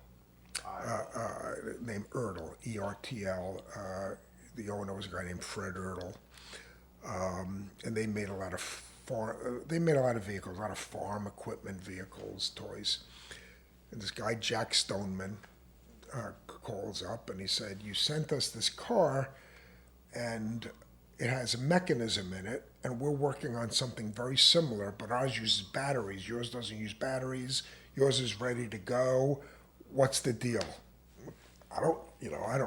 named Ertl, E-R-T-L. The owner was a guy named Fred Ertl, and they made a lot of vehicles, a lot of farm equipment vehicles, toys. And this guy Jack Stoneman calls up and he said, "You sent us this car, and it has a mechanism in it, and we're working on something very similar, but ours uses batteries. Yours doesn't use batteries. Yours is ready to go. What's the deal?" I don't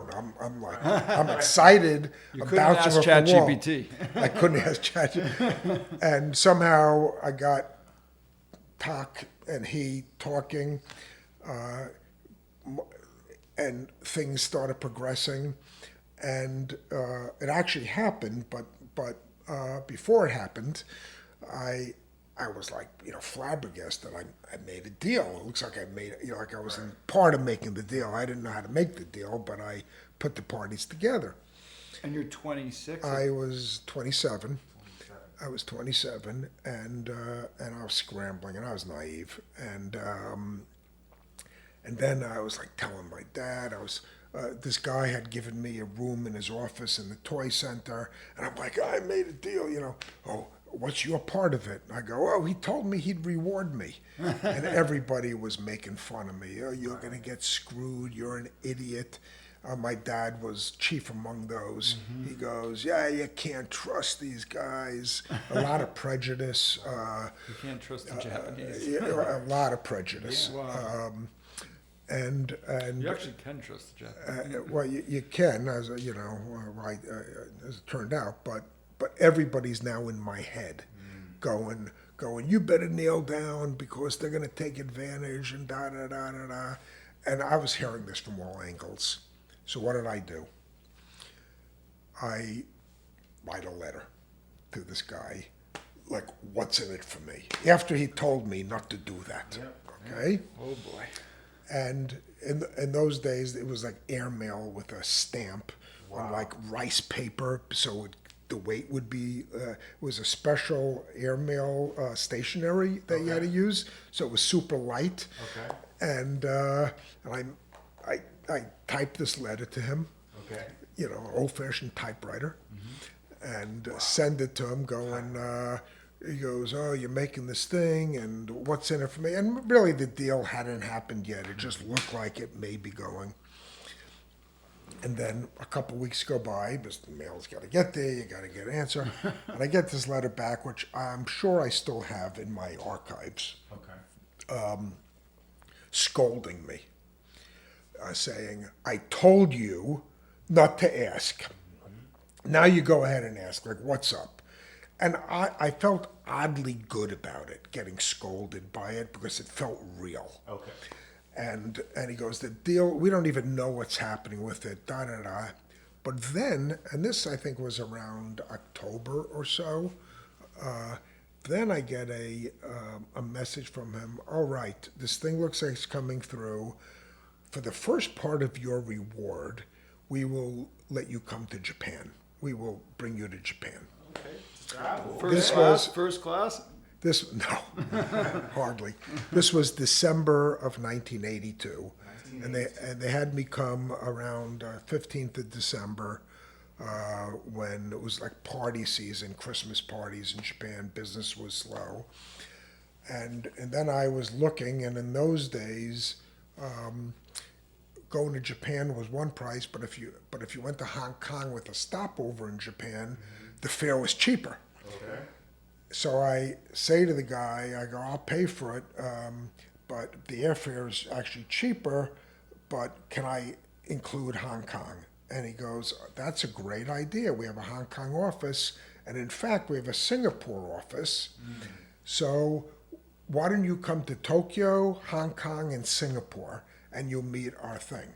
know. I'm like, I'm excited. You I'm couldn't bouncing ask off the wall. ChatGPT. I couldn't ask ChatGPT. And somehow I got Tak and he talking, and things started progressing. And it actually happened, but before it happened, I was like, flabbergasted. I made a deal. It looks like I made it, like I was in part of making the deal. I didn't know how to make the deal, but I put the parties together. And you're 26? I was 27. I was 27, and I was scrambling, and I was naive, and then I was like telling my dad. This guy had given me a room in his office in the toy center, and I'm like, I made a deal, Oh, what's your part of it? And I go, oh, he told me he'd reward me. And everybody was making fun of me. Oh, you're going to get screwed. You're an idiot. My dad was chief among those. Mm-hmm. He goes, yeah, you can't trust these guys. A lot of prejudice. You can't trust the Japanese. A lot of prejudice. Yeah, wow. And you actually can trust the Japanese. Well, you can, as it turned out, but everybody's now in my head, going, you better kneel down because they're going to take advantage and da da da da da. And I was hearing this from all angles. So what did I do? I write a letter to this guy, like, what's in it for me? After he told me not to do that. Okay? Oh boy. And in those days, it was like airmail with a stamp on like rice paper, so the weight would be. It was a special airmail stationery that you had to use, so it was super light. Okay. And I typed this letter to him. Okay. You know, old-fashioned typewriter, and send it to him. Going. He goes, oh, you're making this thing, and what's in it for me? And really, the deal hadn't happened yet. It just looked like it may be going. And then a couple weeks go by, because the mail's got to get there, you got to get an answer. And I get this letter back, which I'm sure I still have in my archives, scolding me, saying, I told you not to ask. Now you go ahead and ask, like, what's up? And I felt oddly good about it, getting scolded by it, because it felt real. Okay. And he goes, the deal, we don't even know what's happening with it, da da da. But then, and this I think was around October or so, then I get a message from him. All right, this thing looks like it's coming through. For the first part of your reward, we will let you come to Japan. We will bring you to Japan. First class? No, hardly. This was December of 1982, and they had me come around 15th of December, when it was like party season, Christmas parties in Japan. Business was slow, and then I was looking, and in those days, going to Japan was one price, but if you went to Hong Kong with a stopover in Japan, the fare was cheaper. Okay. So I say to the guy, I go, I'll pay for it, but the airfare is actually cheaper, but can I include Hong Kong? And he goes, that's a great idea. We have a Hong Kong office, and in fact, we have a Singapore office. So why don't you come to Tokyo, Hong Kong, and Singapore, and you'll meet our thing.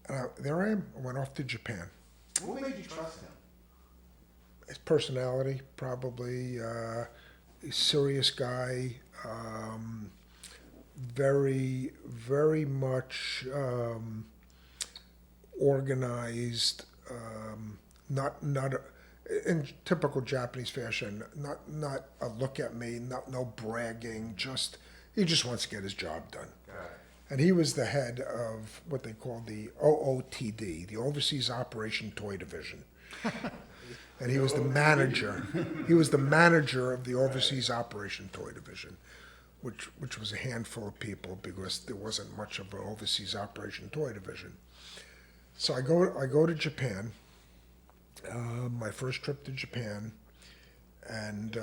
And there I am. I went off to Japan. What made you trust him? His personality, probably a serious guy, very, very much organized, not in typical Japanese fashion, not a look at me, no bragging, he just wants to get his job done. And he was the head of what they call the OOTD, the Overseas Operation Toy Division. And he was the manager. He was the manager of the Overseas Operation Toy Division, which was a handful of people because there wasn't much of an Overseas Operation Toy Division. So I go to Japan, my first trip to Japan, and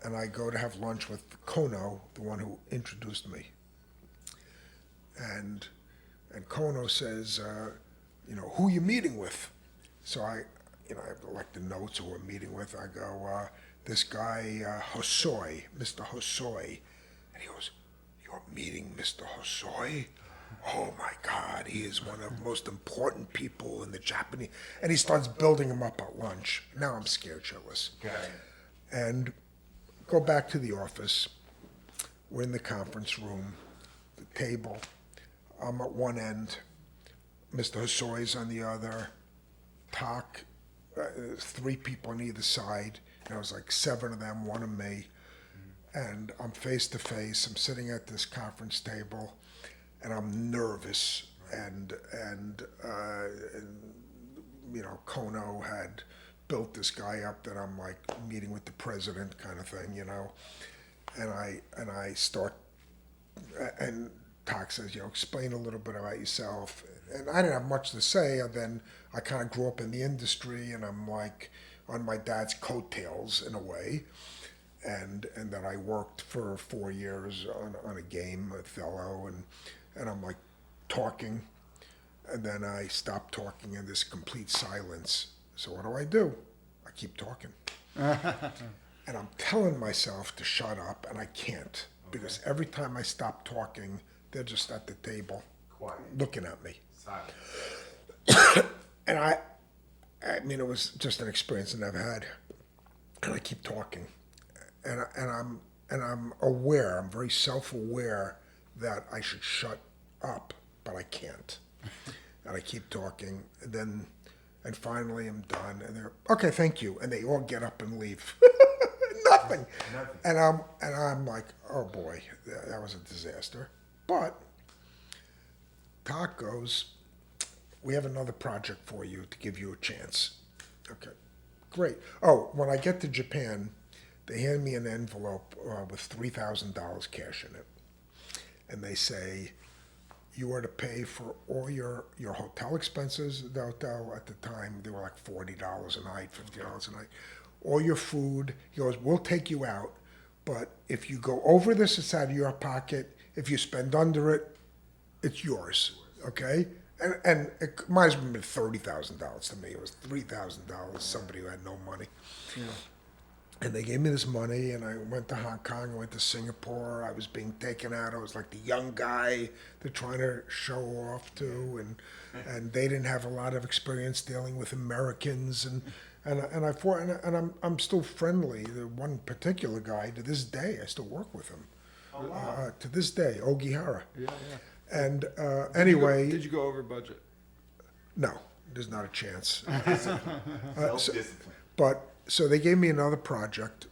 I go to have lunch with Kono, the one who introduced me. And Kono says, who are you meeting with? So I have like the notes who we're meeting with. I go, this guy, Hosoi, Mr. Hosoi. And he goes, you're meeting Mr. Hosoi? Oh my God, he is one of the most important people in the Japanese. And he starts building him up at lunch. Now I'm scared shitless. Okay. And go back to the office. We're in the conference room, the table. I'm at one end. Mr. Hosoi's on the other. Talk. Three people on either side. And it was like seven of them, one of me. And I'm face to face. I'm sitting at this conference table, and I'm nervous. And Kono had built this guy up that I'm like meeting with the president kind of thing, And I start, and Talk says, explain a little bit about yourself. And I didn't have much to say. And then I kind of grew up in the industry, and I'm like on my dad's coattails in a way. And that I worked for 4 years on a game, Othello, and I'm like talking. And then I stopped talking in this complete silence. So what do? I keep talking. And I'm telling myself to shut up, and I can't. Because every time I stop talking, they're just at the table Quiet. looking at me. Silent. And I mean, it was just an experience I never had. And I keep talking. And I'm aware, I'm very self-aware that I should shut up, but I can't. And I keep talking, and finally I'm done, and they're, okay, thank you. And they all get up and leave. Nothing. And I'm like, oh boy, that was a disaster. But Doc goes, we have another project for you to give you a chance. Okay, great. Oh, when I get to Japan, they hand me an envelope with $3,000 cash in it. And they say, you are to pay for all your hotel expenses. The hotel at the time, they were like $40 a night, $50 a night. All your food. He goes, we'll take you out, but if you go over this, it's out of your pocket. If you spend under it, it's yours, okay? And it might as well have been $30,000 to me. It was $3,000, somebody who had no money. Yeah. And they gave me this money, and I went to Hong Kong, I went to Singapore. I was being taken out. I was like the young guy they're trying to show off to, and they didn't have a lot of experience dealing with Americans, and I'm still friendly. The one particular guy, to this day, I still work with him. Oh, wow. To this day, Ogihara. Yeah. And anyway, Did you go over budget? no, there's not a chance. Self-discipline. But so they gave me another project.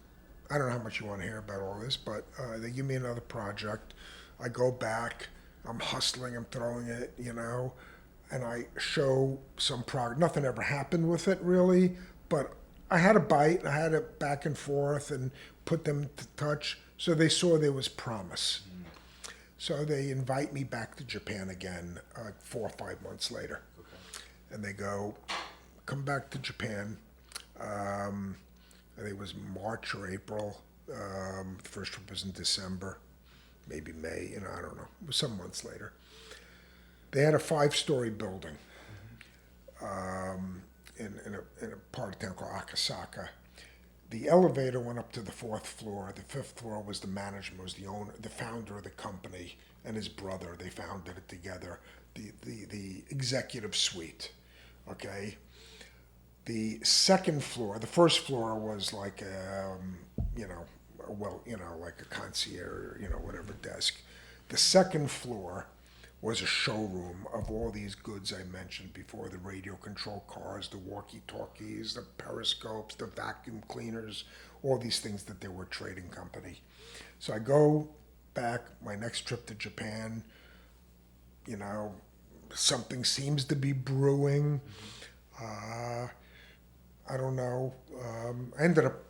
I don't know how much you want to hear about all this, but they give me another project. I go back. I'm hustling. I'm throwing it, and I show some progress. Nothing ever happened with it really, but I had a bite. I had it back and forth and put them to touch. So they saw there was promise. So they invite me back to Japan again 4 or 5 months later. Okay. And they go, come back to Japan. I think it was March or April. The first trip was in December, maybe May, I don't know. It was some months later. They had a 5-story building in a part of town called Akasaka. The elevator went up to the 4th floor. The 5th floor was the management, was the owner, the founder of the company, and his brother. They founded it together. The executive suite, okay? The 2nd floor, the 1st floor was like like a concierge, whatever desk. The 2nd floor was a showroom of all these goods I mentioned before, the radio control cars, the walkie-talkies, the periscopes, the vacuum cleaners, all these things that they were a trading company. So I go back, my next trip to Japan, something seems to be brewing. I don't know. I ended up,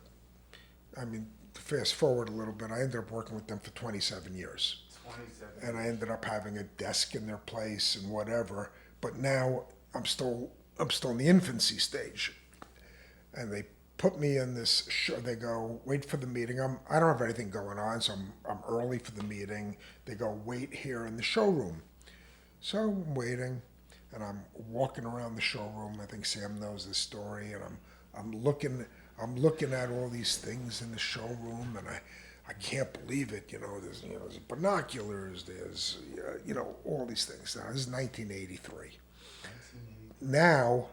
fast forward a little bit, I ended up working with them for 27 years. 27. And I ended up having a desk in their place and whatever. But now I'm still in the infancy stage. And they put me in this show. They go, wait for the meeting. I don't have anything going on, so I'm early for the meeting. They go, wait here in the showroom. So I'm waiting, and I'm walking around the showroom. I think Sam knows this story, and I'm looking at all these things in the showroom, and I can't believe it. There's binoculars. There's all these things. Now this is 1983. Now,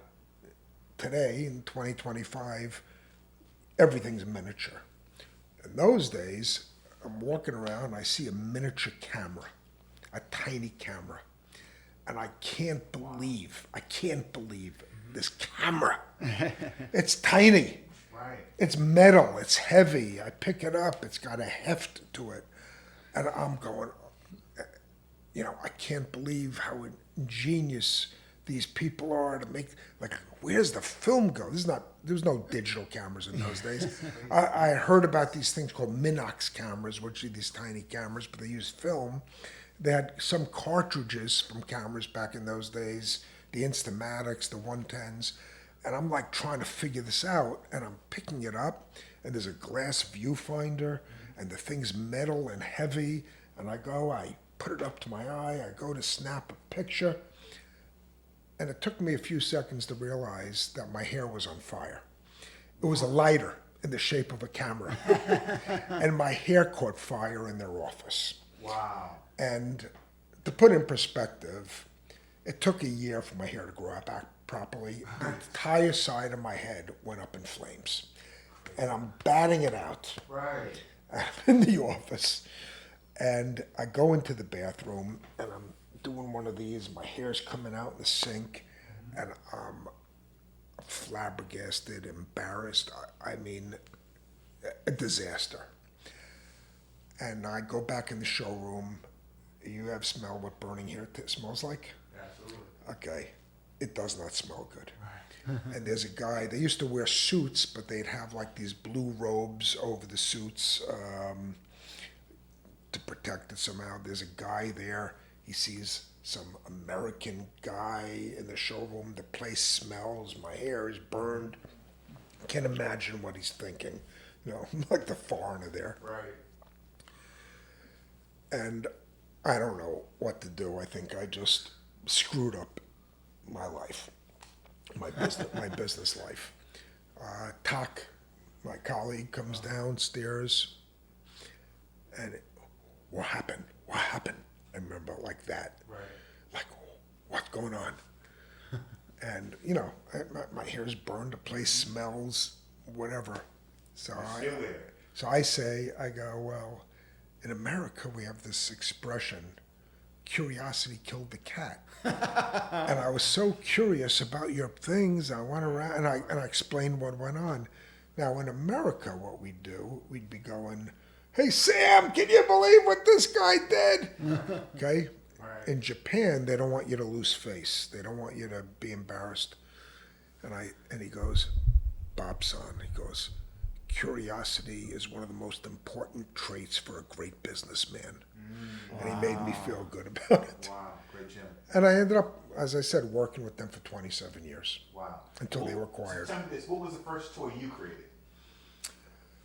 today in 2025, everything's miniature. In those days, I'm walking around. I see a miniature camera, a tiny camera, and I can't believe this camera. It's tiny. Right. It's metal. It's heavy. I pick it up. It's got a heft to it. And I'm going, I can't believe how ingenious these people are to make, where's the film go? There was no digital cameras in those days. I heard about these things called Minox cameras, which are these tiny cameras, but they use film. They had some cartridges from cameras back in those days, the Instamatics, the 110s. And I'm trying to figure this out, and I'm picking it up, and there's a glass viewfinder, and the thing's metal and heavy, and I put it up to my eye, I go to snap a picture, and it took me a few seconds to realize that my hair was on fire. It was a lighter in the shape of a camera, and my hair caught fire in their office. Wow. And to put in perspective, it took a year for my hair to grow back properly. The entire side of my head went up in flames. And I'm batting it out. Right. I'm in the office. And I go into the bathroom and I'm doing one of these. My hair's coming out in the sink. And I'm flabbergasted, embarrassed. I mean, a disaster. And I go back in the showroom. You have smell what burning hair smells like? Absolutely. Okay, it does not smell good. And there's a guy, they used to wear suits, but they'd have like these blue robes over the suits to protect it somehow. There's a guy there, he sees some American guy in the showroom. The place smells, my hair is burned. Can't imagine what he's thinking, you know, like the foreigner there. Right. And I don't know what to do. I think I just screwed up my life, my business life. Tak, my colleague, comes downstairs, and what happened? What happened? I remember like that. Right. Like, what's going on? And you know, my hair's burned. The place smells, whatever. So Still there. so I go, well, in America we have this expression, curiosity killed the cat. And I was so curious about your things. I went around and I explained what went on. Now in America, what we'd do, we'd be going, "Hey Sam, can you believe what this guy did?" Okay. Right. In Japan, they don't want you to lose face. They don't want you to be embarrassed. And he goes, "Bob-san," he goes, "curiosity is one of the most important traits for a great businessman." And he made me feel good about it. Wow. Great gym. And I ended up, as I said, working with them for 27 years Wow. until they were acquired. So tell me this. What was the first toy you created?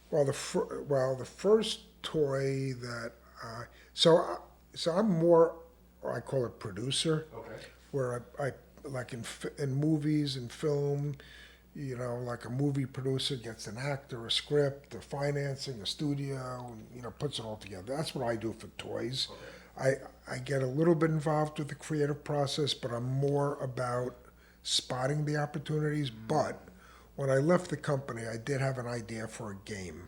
Well, the first toy that so I'm more, I call it producer, Okay. where I like in movies and film, you know, like a movie producer gets an actor, a script, the financing, a studio, and, you know, puts it all together. That's what I do for toys. Okay. I get a little bit involved with the creative process, but I'm more about spotting the opportunities. But when I left the company, I did have an idea for a game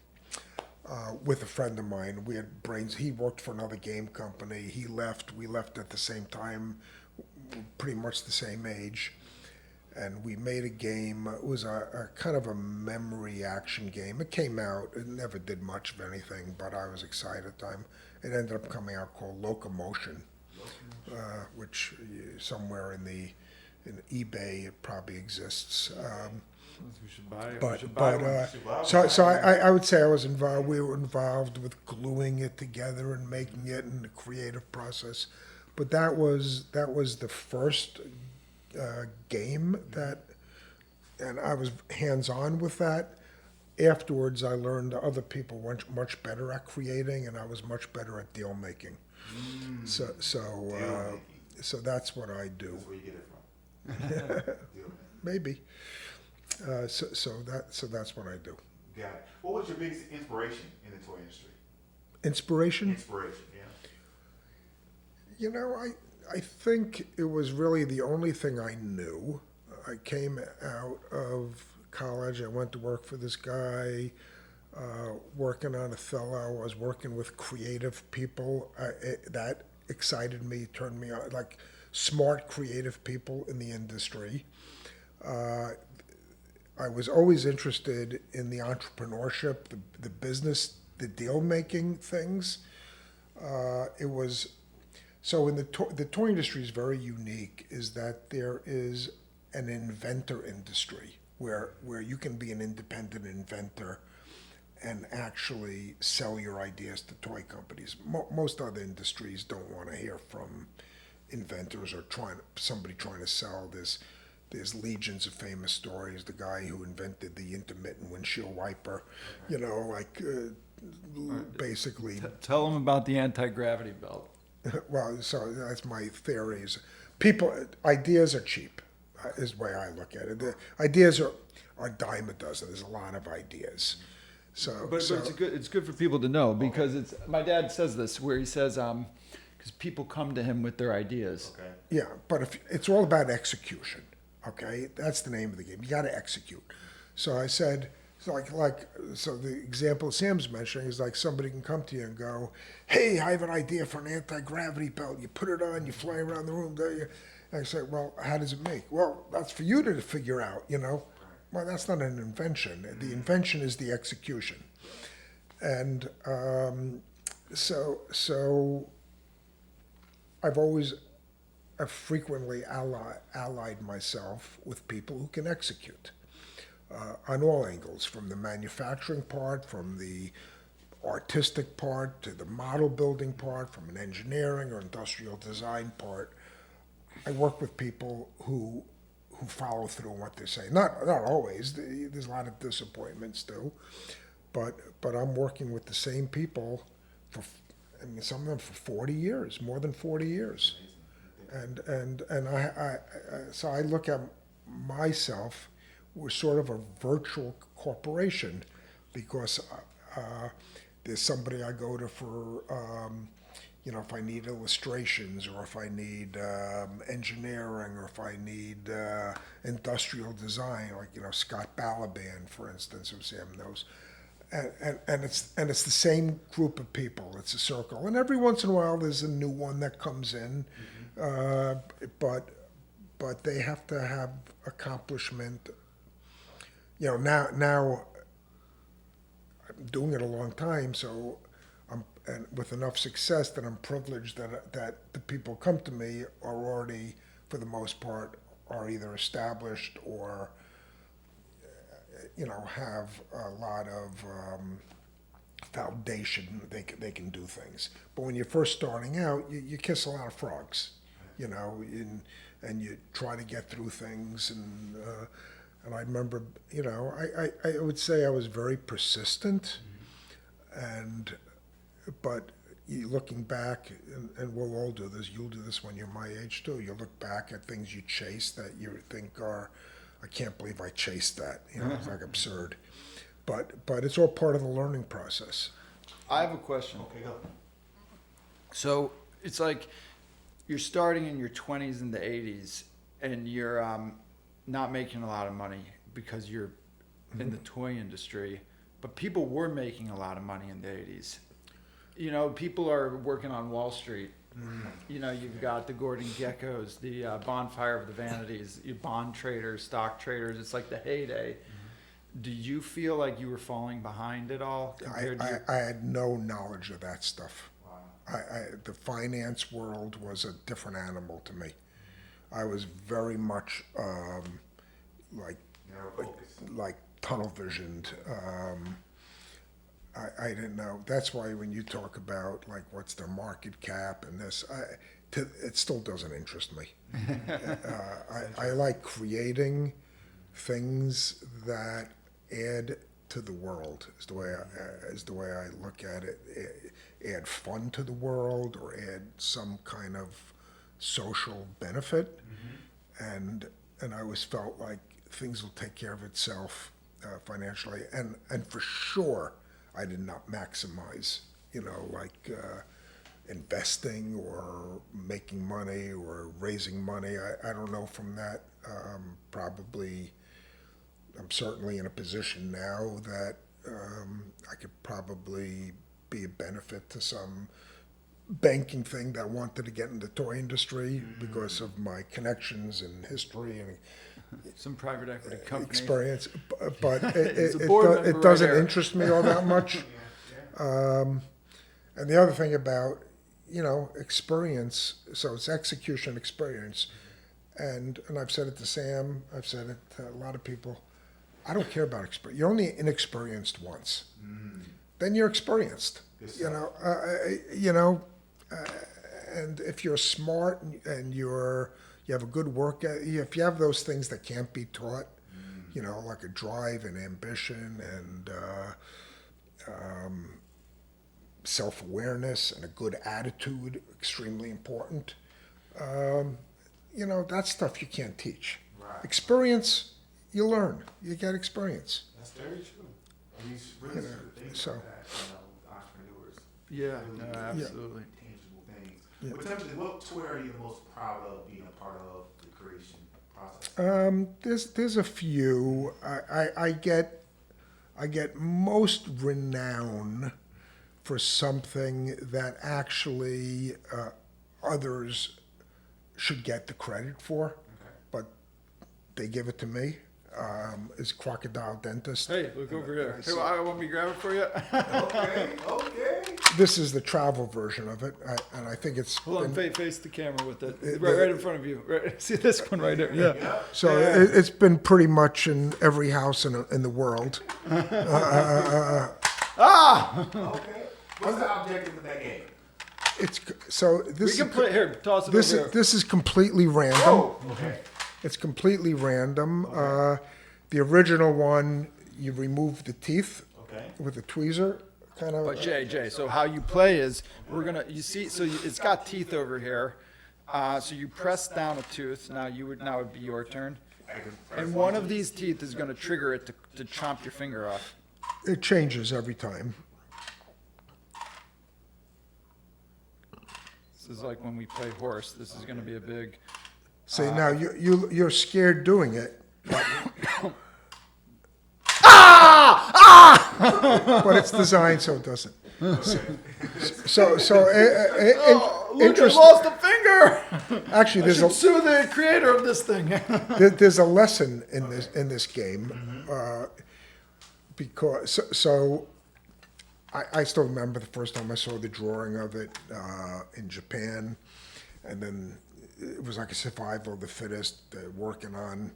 with a friend of mine. We had brains. He worked for another game company. He left. We left at the same time, pretty much the same age. And we made a game. It was a kind of a memory action game. It came out. It never did much of anything, but I was excited at the time. It ended up coming out called Locomotion, which somewhere in eBay it probably exists. We should buy it. But one. so I would say I was involved. We were involved with gluing it together and making it in the creative process. But that was the first game that, and I was hands on with that. Afterwards, I learned other people were much better at creating, and I was much better at deal making. So that's what I do. That's where you get it from. Deal making. Maybe. So that's what I do. Got it. What was your biggest inspiration in the toy industry? Inspiration? Inspiration, yeah. You know, I think it was really the only thing I knew. I came out of college. I went to work for this guy, working on Othello. I was working with creative people. That excited me, turned me on, like smart, creative people in the industry. I was always interested in the entrepreneurship, the business, the deal-making things. It was so in the toy industry is very unique. Is that there is an inventor industry where you can be an independent inventor and actually sell your ideas to toy companies. Most other industries don't want to hear from inventors or somebody trying to sell this. There's legions of famous stories. The guy who invented the intermittent windshield wiper, you know, like basically. Tell them about the anti-gravity belt. Well, so that's my theories. Ideas are cheap. is the way I look at it. The ideas are a dime a dozen. There's a lot of ideas. But it's good for people to know because it's my dad says this where he says because people come to him with their ideas. Okay. Yeah, but if it's all about execution, okay, that's the name of the game. You got to execute. So I said, so the example Sam's mentioning is like somebody can come to you and go, "Hey, I have an idea for an anti-gravity belt. You put it on, you fly around the room, don't you?" And I say, "Well, how does it make?" "Well, that's for you to figure out, you know." Well, that's not an invention. The invention is the execution, and so I've frequently allied myself with people who can execute on all angles, from the manufacturing part, from the artistic part, to the model building part, from an engineering or industrial design part. I work with people who follow through on what they're saying. Not always. There's a lot of disappointments too, but I'm working with the same people for, I mean, some of them for 40 years, more than 40 years, and so I look at myself. We're sort of a virtual corporation because there's somebody I go to for. If I need illustrations or if I need engineering or if I need industrial design, like Scott Balaban, for instance, who Sam knows, and it's the same group of people. It's a circle, and every once in a while there's a new one that comes in, but they have to have accomplishment. Now I'm doing it a long time, so. And with enough success that I'm privileged that the people who come to me are already, for the most part, are either established or, have a lot of foundation. They can do things. But when you're first starting out, you kiss a lot of frogs, and you try to get through things. And I remember, I would say I was very persistent, but looking back, and we'll all do this, you'll do this when you're my age too, you look back at things you chased that you think are, I can't believe I chased that, it's like absurd. But it's all part of the learning process. I have a question. Okay, go. So it's like you're starting in your 20s and the 80s and you're not making a lot of money because you're in the toy industry, but people were making a lot of money in the 80s. People are working on Wall Street. You've got the Gordon Geckos, the Bonfire of the Vanities, bond traders, stock traders. It's like the heyday. Do you feel like you were falling behind at all? I had no knowledge of that stuff. Wow. The finance world was a different animal to me. I was very much like tunnel visioned. I didn't know. That's why when you talk about like what's their market cap and this, it still doesn't interest me. I like creating things that add to the world. Is the way I look at it. Add fun to the world or add some kind of social benefit, and I always felt like things will take care of itself financially, and for sure. I did not maximize, investing or making money or raising money. I don't know from that. Probably, I'm certainly in a position now that I could probably be a benefit to some banking thing that wanted to get in the toy industry because of my connections and history and some private equity company experience, but it doesn't interest me all that much. And the other thing about experience, so it's execution experience, and I've said it to Sam, I've said it to a lot of people. I don't care about experience. You're only inexperienced once, then you're experienced. And if you're smart and you have a good work, if you have those things that can't be taught, like a drive and ambition and self-awareness and a good attitude, extremely important. That stuff you can't teach. Right. Right. Experience, you learn. You get experience. That's very true. I mean, you should really should think so- about that, with entrepreneurs. Yeah, Really no, absolutely. tangible things. Yeah. But tell me, what toy are you the most proud of being a part of the creation process? There's a few. I get most renown for something that actually others should get the credit for, but they give it to me. Is Crocodile Dentist. Hey, look over here. Hey, I want me to grab it for you. Okay, okay. This is the travel version of it, and I think it's Hold on, been- face the camera with it. Right in front of you. Right, see this one right there? Yeah. Yeah. so it's been pretty much in every house in the world. Okay. What's the objective of that game? It's so We this can is play here. Toss it this over is here. this is completely random. Oh, okay. It's completely random. The original one, you remove the teeth Okay. with a tweezer, kind of. But Jay, so how you play is you see, it's got teeth over here. So you press down a tooth. Now it'd be your turn. And one of these teeth is gonna trigger it to chomp your finger off. It changes every time. This is like when we play horse. This is gonna be a big. See, now you're scared doing it. But it's designed so it doesn't. So Look, I interesting. lost a finger. Actually, I there's should a sue the creator of this thing. there's a lesson in this game, because I still remember the first time I saw the drawing of it in Japan, and then it was like a survival of the fittest, working on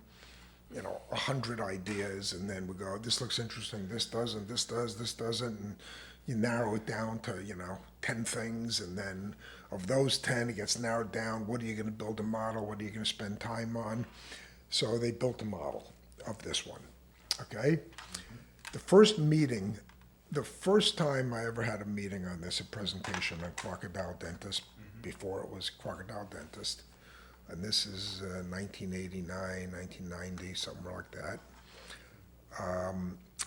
100 ideas, and then we go, this looks interesting, this doesn't, this does, this doesn't, and you narrow it down to 10 things, and then of those 10 it gets narrowed down. What are you going to build a model? What are you going to spend time on? So they built a model of this one. Okay, the first time I ever had a meeting on this, a presentation on Crocodile Dentist, before it was Crocodile Dentist, and this is 1989, 1990, something like that.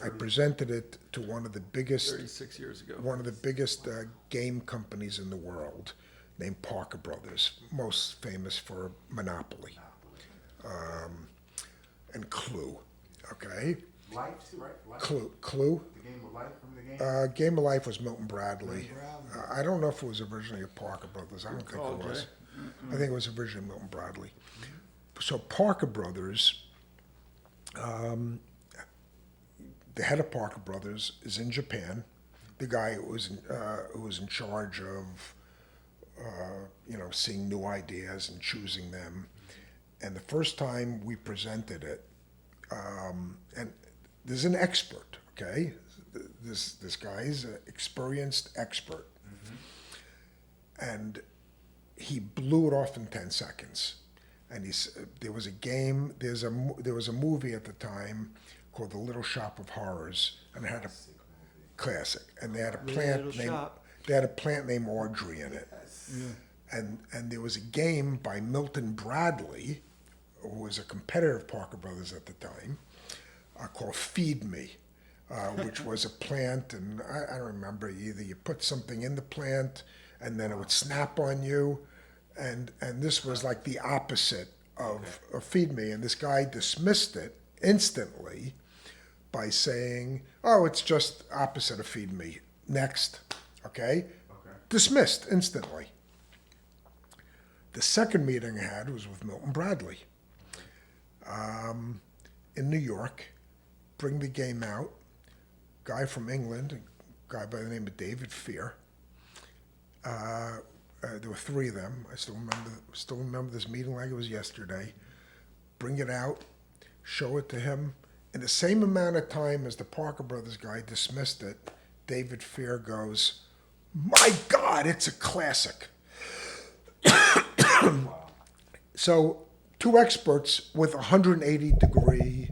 I presented it to one of the biggest 36 years ago. game companies in the world, named Parker Brothers, most famous for Monopoly, and Clue. Okay, Life too, right? Life. Clue. The game of life from the game. Game of Life was Milton Bradley. I don't know if it was originally a Parker Brothers. I don't think call, it was. Jay. I think it was originally Milton Bradley. So Parker Brothers, the head of Parker Brothers is in Japan. The guy who was in charge of seeing new ideas and choosing them. And the first time we presented it, and there's an expert, okay? This guy is an experienced expert. And he blew it off in 10 seconds. And there was a game, there was a movie at the time called The Little Shop of Horrors, and it had a classic. And they had a plant named Audrey in it. And there was a game by Milton Bradley, who was a competitor of Parker Brothers at the time, called Feed Me, which was a plant, and I don't remember, either you put something in the plant and then it would snap on you, and this was like the opposite of Feed Me, and this guy dismissed it instantly by saying, oh, it's just opposite of Feed Me. Next, okay? Dismissed instantly. The second meeting I had was with Milton Bradley in New York. Bring the game out. Guy from England, a guy by the name of David Fear. There were three of them. I still remember this meeting like it was yesterday. Bring it out, show it to him. In the same amount of time as the Parker Brothers guy dismissed it, David Fear goes, "My God, it's a classic." So, two experts with 180-degree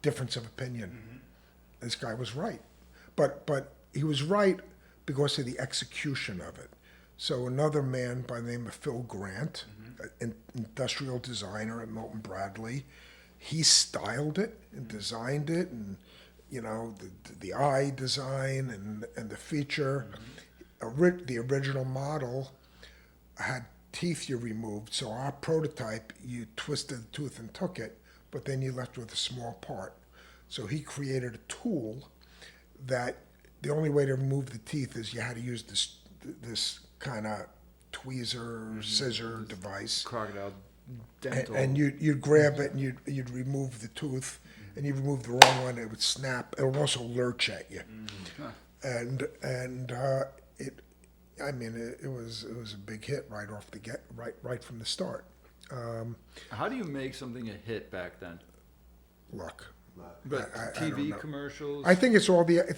difference of opinion. This guy was right, but he was right because of the execution of it. So another man by the name of Phil Grant, an industrial designer at Milton Bradley, he styled it and designed it, and the eye design and the feature. The original model had teeth you removed, so our prototype, you twisted the tooth and took it, but then you left with a small part. So he created a tool that the only way to remove the teeth is you had to use this kind of tweezer, scissor device. Crocodile dental. And you'd grab it and you'd remove the tooth, and you remove the wrong one, it would snap. It would also lurch at you. And it was a big hit right off the right from the start. How do you make something a hit back then? Luck. But I don't TV know. commercials. I think it's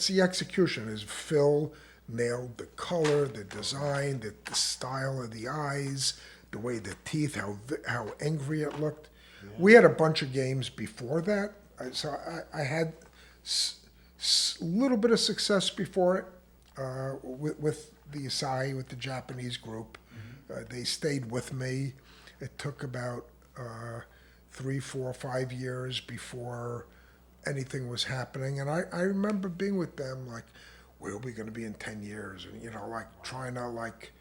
the execution. Is Phil nailed the color, the design, the style of the eyes, the way the teeth, how angry it looked. Yeah. We had a bunch of games before that, so I had a little bit of success before it with the Asahi, with the Japanese group. They stayed with me. It took about 3, 4, 5 years before anything was happening, and I remember being with them like, where are we going to be in 10 years? And like trying to like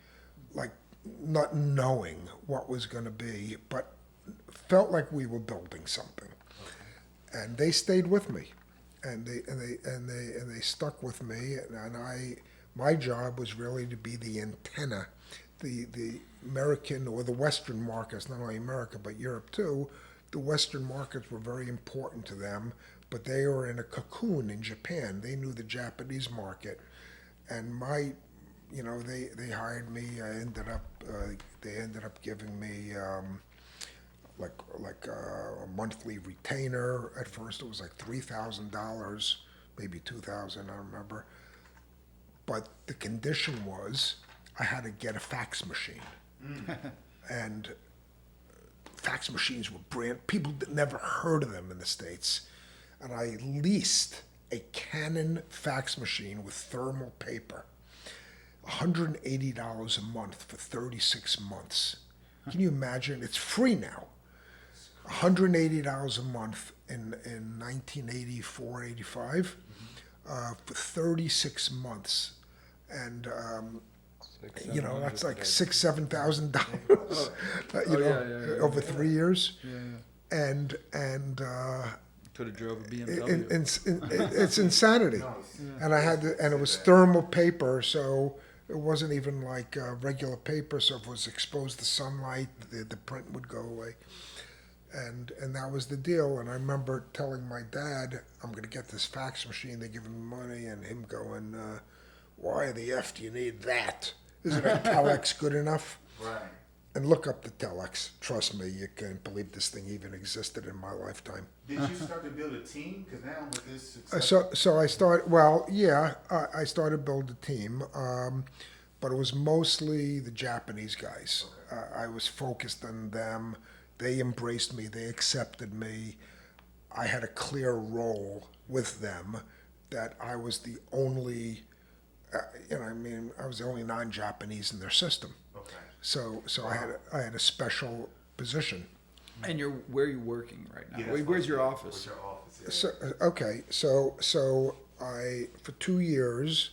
not knowing what was going to be, but felt like we were building something. Okay. And they stayed with me, and they stuck with me, and my job was really to be the antenna, the American or the Western markets, not only America but Europe too. The Western markets were very important to them, but they were in a cocoon in Japan. They knew the Japanese market, and they hired me. They ended up giving me like a monthly retainer. At first, it was like $3,000, maybe $2,000. I remember, but the condition was I had to get a fax machine, and fax machines were brand. People never heard of them in the States. And I leased a Canon fax machine with thermal paper, $180 a month for 36 months. Can you imagine? It's free now. $180 a month in 1984, 85, for 36 months. And, that's like $6,000, $7,000, over 3 years. Yeah. And could have drove a BMW. It's insanity. And and it was thermal paper, so it wasn't even like regular paper. So if it was exposed to sunlight, the print would go away. And that was the deal. And I remember telling my dad, I'm going to get this fax machine. They give him money, and him going, why the F do you need that? Isn't a telex good enough? Right. And look up the telex. Trust me, you can't believe this thing even existed in my lifetime. Did you start to build a team? Because now with this success... So I started, well, yeah, I started to build a team, but it was mostly the Japanese guys. Okay. I was focused on them. They embraced me. They accepted me. I had a clear role with them that I was the only, I was the only non-Japanese in their system. Okay. So wow. I had a special position. And where are you working right now? Yeah, where's your office? Where's your office? Yeah. So I for 2 years,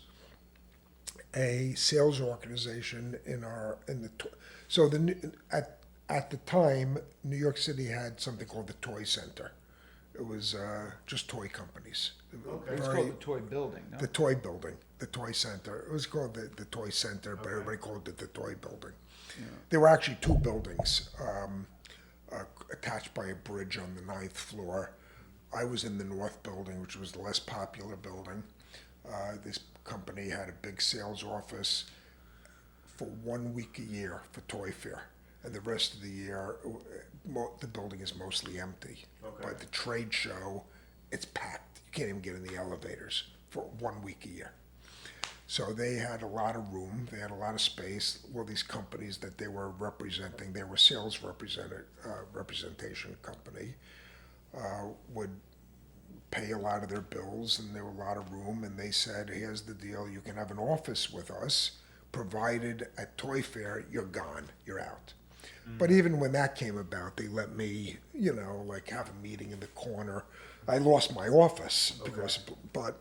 a sales organization at the time, New York City had something called the Toy Center. It was just toy companies. Okay. It's called the Toy Building, no? The Toy Building, the Toy Center. It was called the Toy Center, but everybody called it the Toy Building. Yeah. There were actually 2 buildings attached by a bridge on the 9th floor. I was in the North Building, which was the less popular building. This company had a big sales office for 1 week a year for Toy Fair. And the rest of the year, the building is mostly empty. Okay. But the trade show, it's packed. You can't even get in the elevators for 1 week a year. So they had a lot of room. They had a lot of space. Well, these companies that they were representing, they were sales representation company, would pay a lot of their bills, and there were a lot of room. And they said, here's the deal. You can have an office with us, provided at Toy Fair, you're gone, you're out. But even when that came about, they let me, like have a meeting in the corner. I lost my office because, but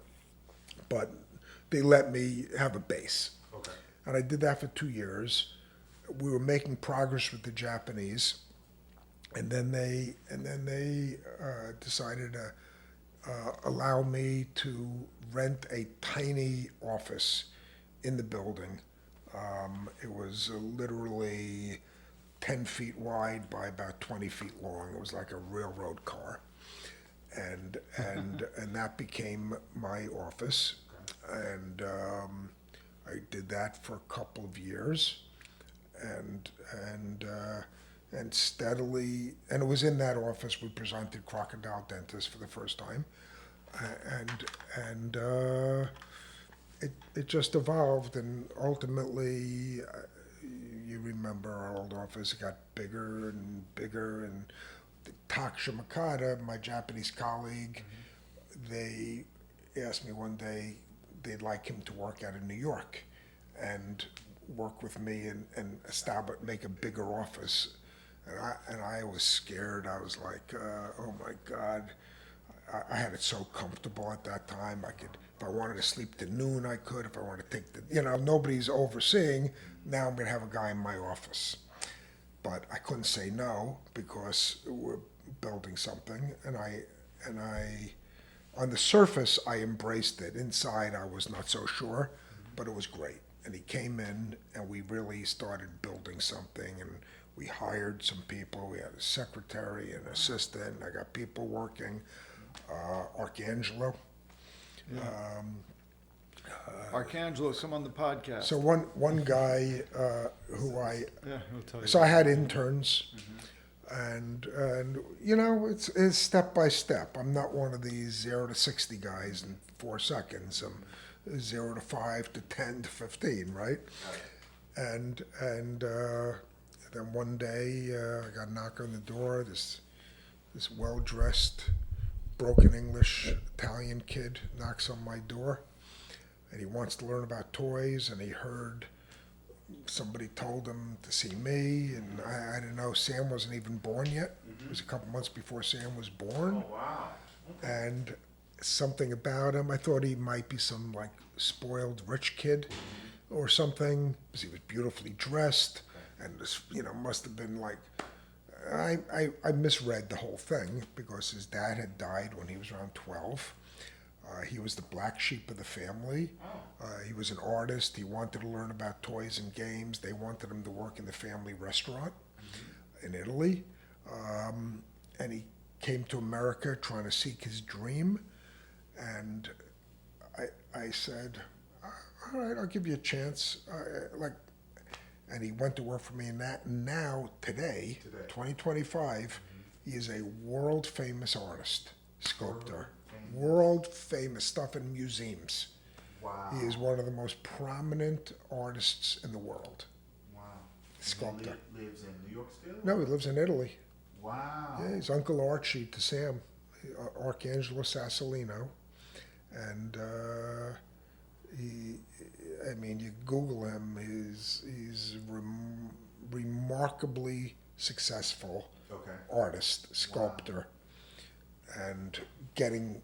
they let me have a base. Okay. And I did that for 2 years. We were making progress with the Japanese, and then they decided to allow me to rent a tiny office in the building. It was literally 10 feet wide by about 20 feet long. It was like a railroad car, and that became my office, and I did that for a couple of years, and steadily, and it was in that office we presented Crocodile Dentist for the first time, and it just evolved, and ultimately, you remember our old office, it got bigger and bigger, and Tak Shimakata, my Japanese colleague, they asked me one day they'd like him to work out of New York and work with me and make a bigger office. And I was scared. I was like, oh my God. I had it so comfortable at that time. I could, if I wanted to sleep to noon, I could. If I wanted to take nobody's overseeing. Now I'm going to have a guy in my office. But I couldn't say no because we're building something. And I, on the surface, I embraced it. Inside, I was not so sure, but it was great. And he came in, and we really started building something. And we hired some people. We had a secretary, an assistant. I got people working. Archangelo. Yeah. Archangelo, come on the podcast. So one guy who I he'll tell you. so I had interns, and it's step by step. I'm not one of these 0 to 60 guys in 4 seconds. I'm 0 to 5 to 10 to 15, right? And then one day I got a knock on the door. This well-dressed, broken English Italian kid knocks on my door, and he wants to learn about toys, and he heard somebody told him to see me, and I didn't know Sam wasn't even born yet. It was a couple months before Sam was born. Oh, wow. Okay. And something about him, I thought he might be some like spoiled rich kid or something, because he was beautifully dressed, and this, must have been like, I misread the whole thing because his dad had died when he was around 12. He was the black sheep of the family. He was an artist. He wanted to learn about toys and games. They wanted him to work in the family restaurant in Italy. And he came to America trying to seek his dream. And I said, all right, I'll give you a chance. And he went to work for me in that. Now, today, 2025, he is a world famous artist, sculptor. World famous stuff in museums. Wow. He is one of the most prominent artists in the world. Wow. Sculptor. He lives in New York still? No, he lives in Italy. Wow. Yeah, he's Uncle Archie to Sam, Archangelo Sassolino. And you Google him, he's remarkably successful artist, sculptor, and getting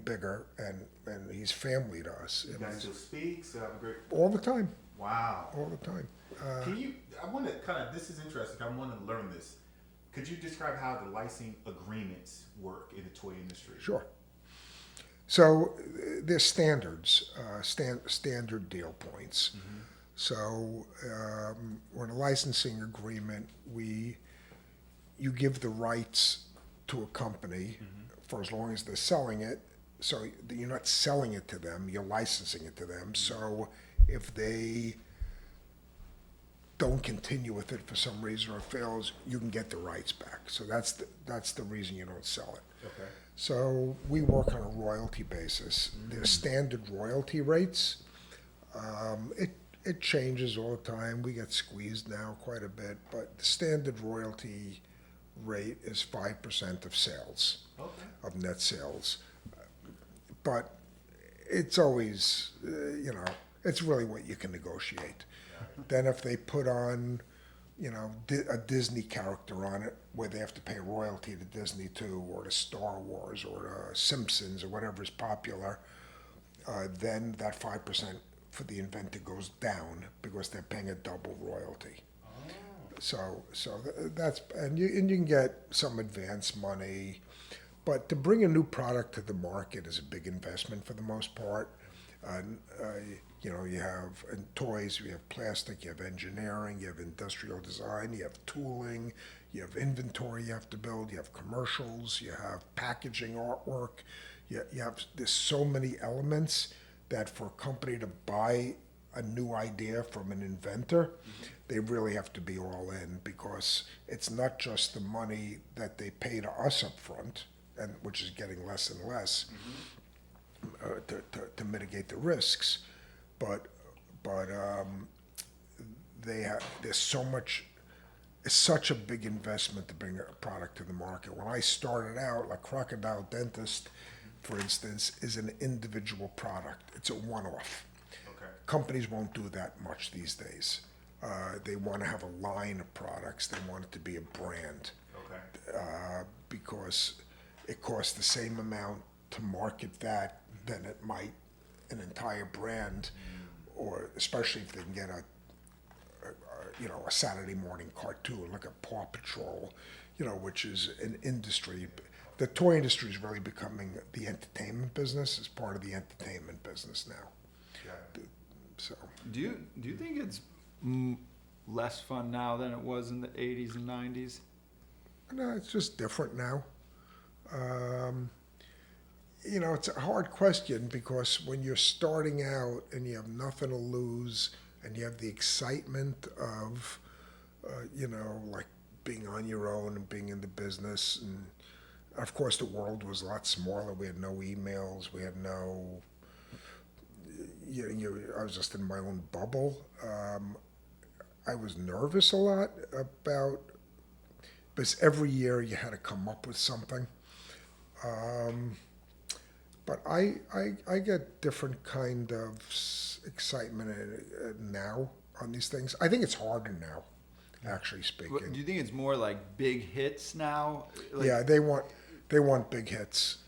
bigger, and he's family to us. You guys still speak, so have a great... All the time. Wow. All the time. Can you, I want to kind of, this is interesting, I want to learn this. Could you describe how the licensing agreements work in the toy industry? Sure. So there's standards, standard deal points. Mm-hmm. So when a licensing agreement, you give the rights to a company for as long as they're selling it. So you're not selling it to them, you're licensing it to them. So if they don't continue with it for some reason or it fails, you can get the rights back. So that's the reason you don't sell it. Okay. So we work on a royalty basis. There's standard royalty rates. It changes all the time. We get squeezed now quite a bit, but the standard royalty rate is 5% of sales, of net sales. But it's always, It's really what you can negotiate. Then if they put on, a Disney character on it where they have to pay royalty to Disney too, or to Star Wars, or to Simpsons, or whatever's popular, then that 5% for the inventor goes down because they're paying a double royalty. That's and you can get some advance money, but to bring a new product to the market is a big investment for the most part. You have in toys, you have plastic, you have engineering, you have industrial design, you have tooling, you have inventory you have to build, you have commercials, you have packaging, artwork. There's so many elements that for a company to buy a new idea from an inventor, they really have to be all in, because it's not just the money that they pay to us up front, and which is getting less and less, to mitigate the risks, but there's so much. It's such a big investment to bring a product to the market. When I started out, like Crocodile Dentist, for instance, is an individual product. It's a one-off. Okay. Companies won't do that much these days. They want to have a line of products. They want it to be a brand. Okay. Because it costs the same amount to market that than it might an entire brand, or especially if they can get a Saturday morning cartoon like a Paw Patrol, which is an industry. The toy industry is really becoming the entertainment business. It's part of the entertainment business now. Yeah. So. Do you think it's less fun now than it was in the 80s and 90s? No, it's just different now. It's a hard question, because when you're starting out and you have nothing to lose and you have the excitement of, like being on your own and being in the business, and of course the world was a lot smaller. We had no emails. We had no. I was just in my own bubble. I was nervous a lot about, because every year you had to come up with something. But I get different kind of excitement now on these things. I think it's harder now, actually speaking. Do you think it's more like big hits now? Yeah, they want big hits.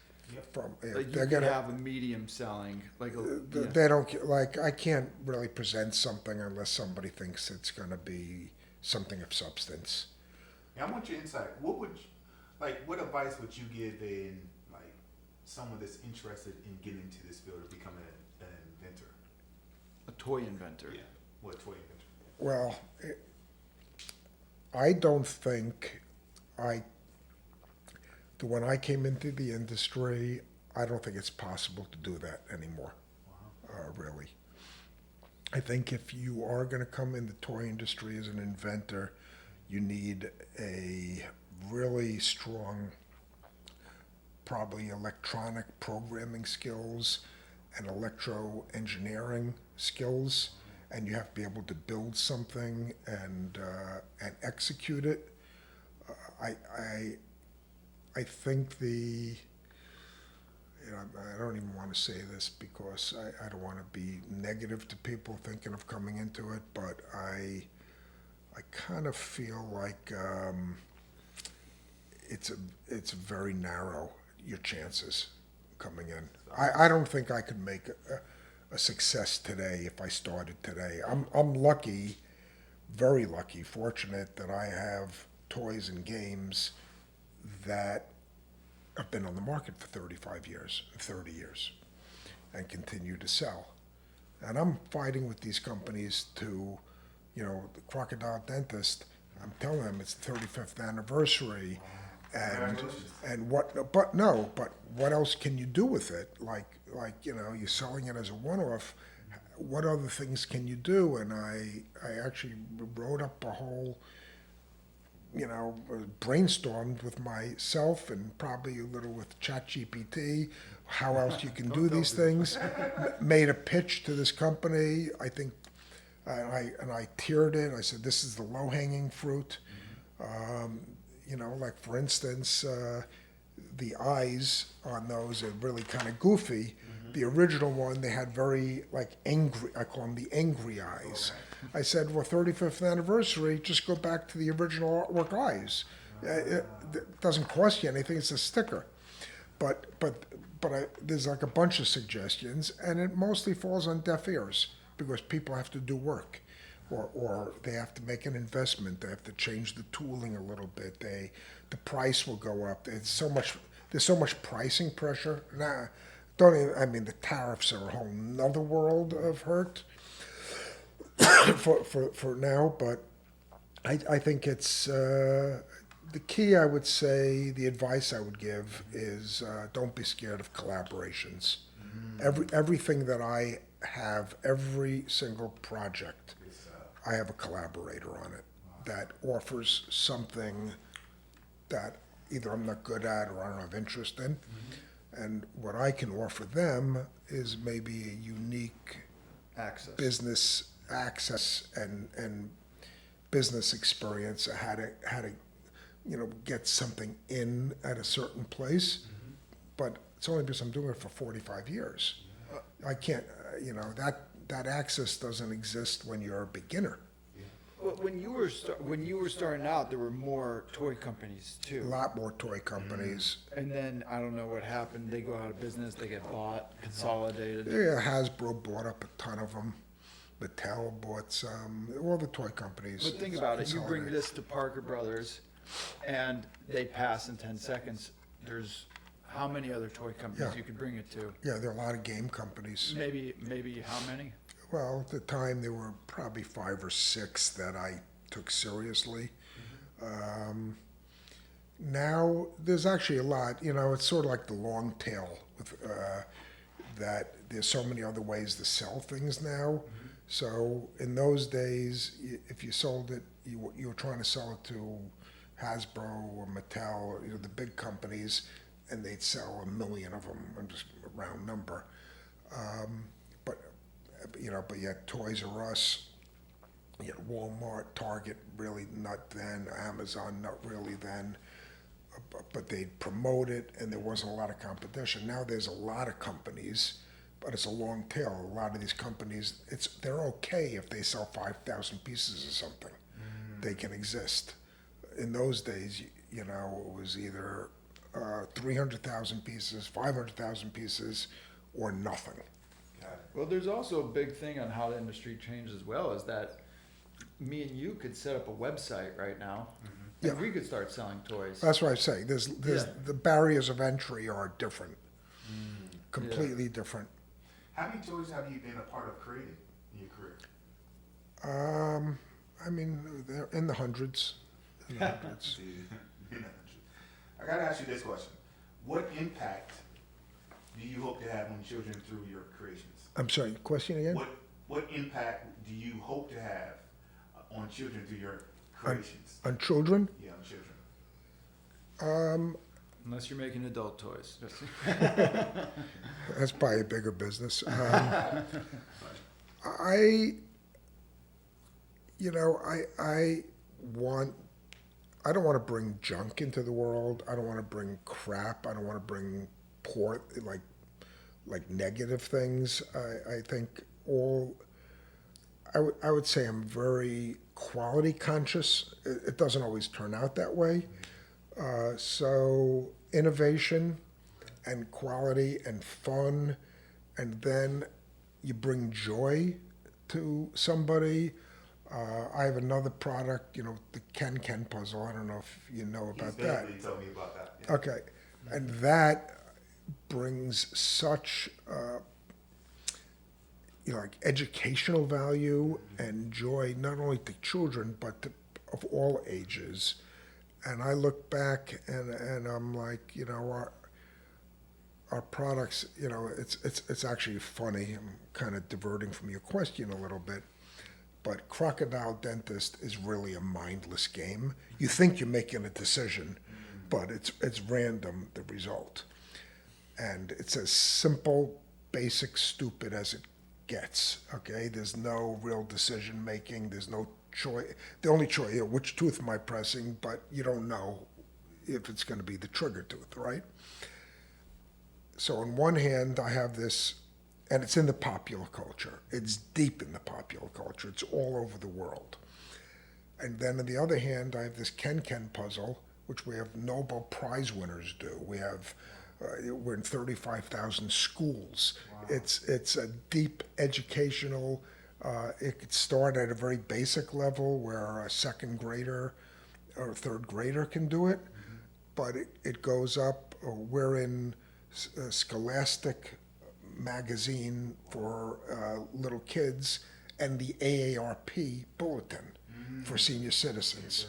From Like they're you gonna have a medium selling, they don't like. I can't really present something unless somebody thinks it's going to be something of substance. Yeah, I want your insight. What advice would you give in someone that's interested in getting into this field or becoming an inventor? a toy inventor. Yeah. What toy inventor? Well, I don't think when I came into the industry, I don't think it's possible to do that anymore. Wow. Really. I think if you are going to come in the toy industry as an inventor, you need a really strong, probably electronic programming skills and electro engineering skills, and you have to be able to build something and execute it. I think I don't even want to say this because I don't want to be negative to people thinking of coming into it, but I kind of feel like it's very narrow, your chances coming in. I don't think I could make a success today if I started today. I'm lucky, very lucky, fortunate that I have toys and games that have been on the market for 35 years, 30 years, and continue to sell. And I'm fighting with these companies to, the Crocodile Dentist, I'm telling them it's the 35th anniversary, and what else can you do with it? Like you're selling it as a one-off. What other things can you do? And I actually wrote up a whole, brainstormed with myself and probably a little with ChatGPT, how else you can do these things. Made a pitch to this company. I think, and I tiered it. I said, this is the low-hanging fruit. Like for instance, the eyes on those are really kind of goofy. The original one, they had very like angry, I call them the angry eyes. I said, well, 35th anniversary, just go back to the original artwork eyes. It doesn't cost you anything, it's a sticker. But there's like a bunch of suggestions, and it mostly falls on deaf ears because people have to do work, or they have to make an investment. They have to change the tooling a little bit. The price will go up. There's so much pricing pressure. Nah, don't even. I mean, the tariffs are a whole nother world of hurt for now. But I think it's. The key, I would say, the advice I would give is don't be scared of collaborations. Everything that I have, every single project, I have a collaborator on it that offers something that either I'm not good at or I don't have interest in. And what I can offer them is maybe a unique business access and business experience, how to get something in at a certain place, but it's only because I'm doing it for 45 years. I can't, that access doesn't exist when you're a beginner. Well, when you were starting out, there were more toy companies A too. lot more toy companies. And then I don't know what happened. They go out of business. They get bought, consolidated. Yeah, Hasbro bought up a ton of them. Mattel bought some. All the toy companies. But think about it. You bring consolidated. this to Parker Brothers, and they pass in 10 seconds. There's how many other toy companies Yeah. you could bring it to? Yeah, there are a lot of game companies. Maybe how many? Well, at the time, there were probably 5 or 6 that I took seriously. Now, there's actually a lot. It's sort of like the long tail with that there's so many other ways to sell things now. So in those days, if you sold it, you were trying to sell it to Hasbro or Mattel, or the big companies, and they'd sell 1 million of them. I'm just a round number. But yet Toys R Us, Walmart, Target, really not then, Amazon, not really then. But they'd promote it, and there wasn't a lot of competition. Now there's a lot of companies, but it's a long tail. A lot of these companies, they're okay if they sell 5,000 pieces of something. They can exist. In those days, it was either 300,000 pieces, 500,000 pieces, or nothing. Well, there's also a big thing on how the industry changed as well, is that me and you could set up a website right now, and Yeah. we could start selling toys. That's what I say. There's Yeah. the barriers of entry are different, completely different. How many toys have you been a part of creating in your career? I mean, they're in the hundreds. In the hundreds. I gotta ask you this question: what impact do you hope to have on children through your creations? I'm sorry. Question again? What impact do you hope to have on children through your creations? On children? Yeah, on children. Unless you're making adult toys. That's probably a bigger business. I don't want to bring junk into the world. I don't want to bring crap. I don't want to bring poor, like negative things. I think I would say I'm very quality conscious. It doesn't always turn out that way. So innovation and quality and fun, and then you bring joy to somebody. I have another product, the Ken puzzle. I don't know if you know about that. He told me about that. Yeah. Okay, and that brings such like educational value and joy not only to children but of all ages. And I look back and I'm like, our products, it's actually funny. I'm kind of diverting from your question a little bit. But Crocodile Dentist is really a mindless game. You think you're making a decision, but it's random, the result. And it's as simple, basic, stupid as it gets, okay? There's no real decision making. There's no choice. The only choice, which tooth am I pressing, but you don't know if it's going to be the trigger tooth, right? so on one hand, I have this, and it's in the popular culture. It's deep in the popular culture. It's all over the world. And then on the other hand, I have this Ken puzzle, which we have Nobel Prize winners do. We're in 35,000 schools. Wow. It's a deep educational. It could start at a very basic level where a second grader or a third grader can do it, but it goes up. We're in Scholastic magazine for little kids and the AARP bulletin for senior citizens.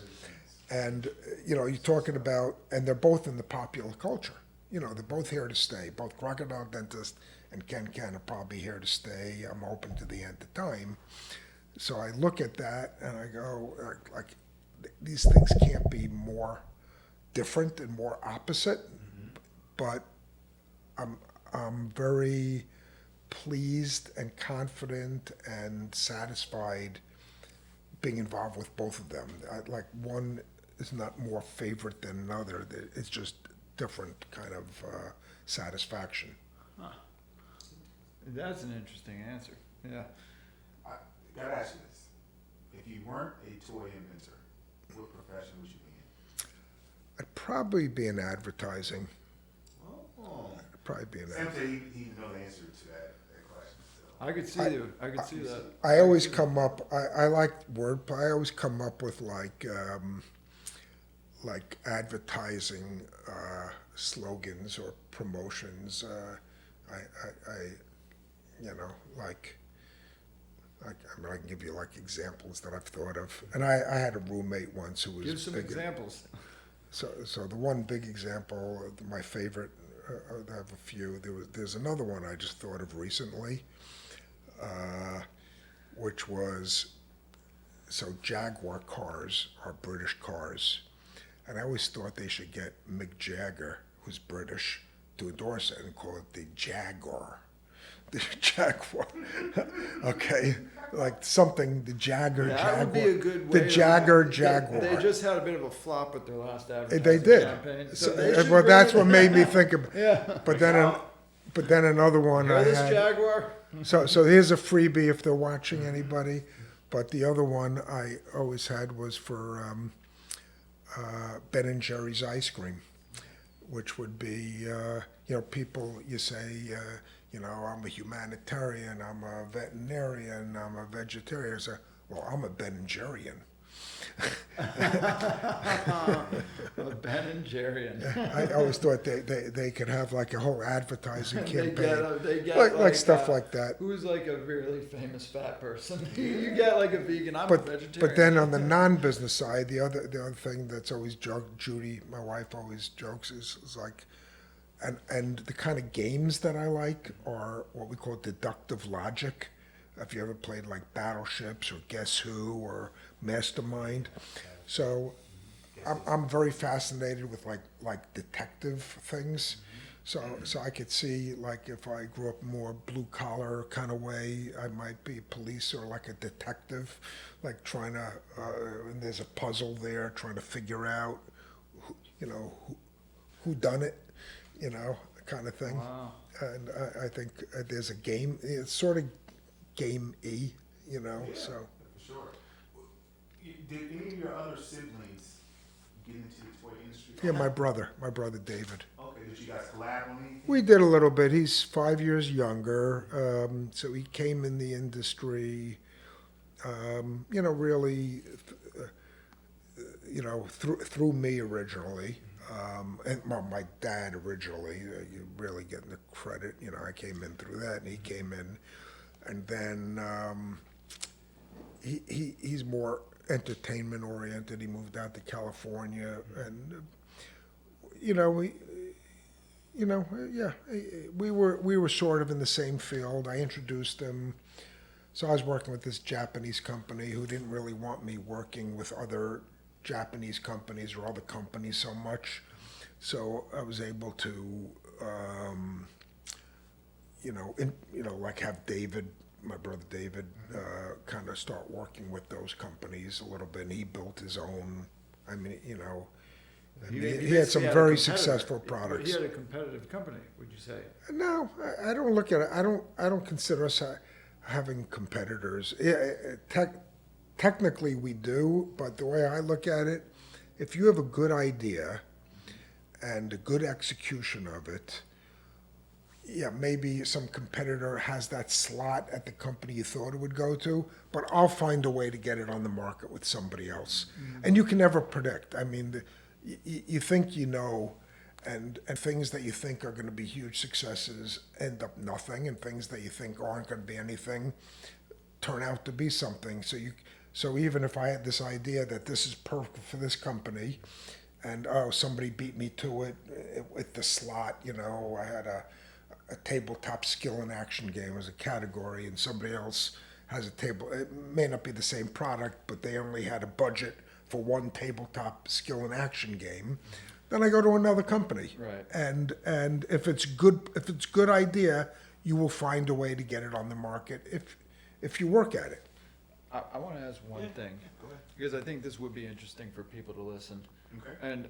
And, you're talking about, and they're both in the popular culture. They're both here to stay. Both Crocodile Dentist and Ken are probably here to stay. I'm open to the end of time. So I look at that and I go, like these things can't be more different and more opposite. But I'm very pleased and confident and satisfied being involved with both of them. One is not more favorite than another. It's just different kind of satisfaction. Huh. That's an interesting answer. Yeah. I gotta ask you this: if you weren't a toy inventor, what profession would you be in? I'd probably be in advertising. Oh. I'd probably be in Sam advertising. said he know the answer to that question. So. I could see you. I could see that. I always come up. I like wordplay. I always come up with like advertising slogans or promotions. I can give you like examples that I've thought of. And I had a roommate once who was Give some big. examples. So the one big example, my favorite, I have a few. There's another one I just thought of recently, which was, so Jaguar cars are British cars, and I always thought they should get Mick Jagger, who's British, to endorse it and call it the Jaguar. The Jaguar. Okay, like something, the Jagger That Jaguar. would be a good way. The Jagger Jaguar. They just had a bit of a flop with their last advertising They did. campaign. So, they should well, bring that's it- what made me think of. Yeah. But then another one Hear I this, had. Jaguar? So here's a freebie if they're watching anybody. But the other one I always had was for Ben and Jerry's ice cream, which would be people you say I'm a humanitarian, I'm a veterinarian, I'm a vegetarian. So, well, I'm a Ben and Jerryan. A Ben and Jerryan. I always thought they could have like a whole advertising campaign, They get like stuff like that. Who's like a really famous fat person? You get like a vegan. I'm a But vegetarian. then on the non-business side, the other thing that's always joked, Judy, my wife, always jokes is like, and the kind of games that I like are what we call deductive logic. If you ever played like Battleships or Guess Who or Mastermind, so I'm very fascinated with like detective things. So I could see like if I grew up more blue collar kind of way, I might be police or like a detective, like trying to and there's a puzzle there, trying to figure out who done it, kind of thing. Wow. And I think there's a game. It's sort of game-y, so. For sure. Did any of your other siblings get into the toy industry? Yeah, my brother David. Okay, did you guys collab on anything? We did a little bit. He's 5 years younger, so he came in the industry, really, through me originally. And my dad originally, you really getting the credit. I came in through that, and he came in, and then he's more entertainment oriented. He moved out to California, and we were sort of in the same field. I introduced him. So I was working with this Japanese company who didn't really want me working with other Japanese companies or other companies so much. So I was able to, like have David, my brother David, kind of start working with those companies a little bit. And he built his own. I mean, I mean, he had some very successful products. He had a competitive company, would you say? No, I don't look at it. I don't consider us having competitors. Yeah, technically we do, but the way I look at it, if you have a good idea and a good execution of it, yeah, maybe some competitor has that slot at the company you thought it would go to, but I'll find a way to get it on the market with somebody else. And you can never predict. I mean, you think you know, and things that you think are going to be huge successes end up nothing, and things that you think aren't going to be anything turn out to be something. So even if I had this idea that this is perfect for this company, and somebody beat me to it with the slot, I had a tabletop skill and action game as a category, and somebody else has it may not be the same product, but they only had a budget for one tabletop skill and action game, then I go to another company. Right. And if it's good idea, you will find a way to get it on the market if you work at it. I want to ask one thing, Go ahead. because I think this would be interesting for people to listen. Okay. And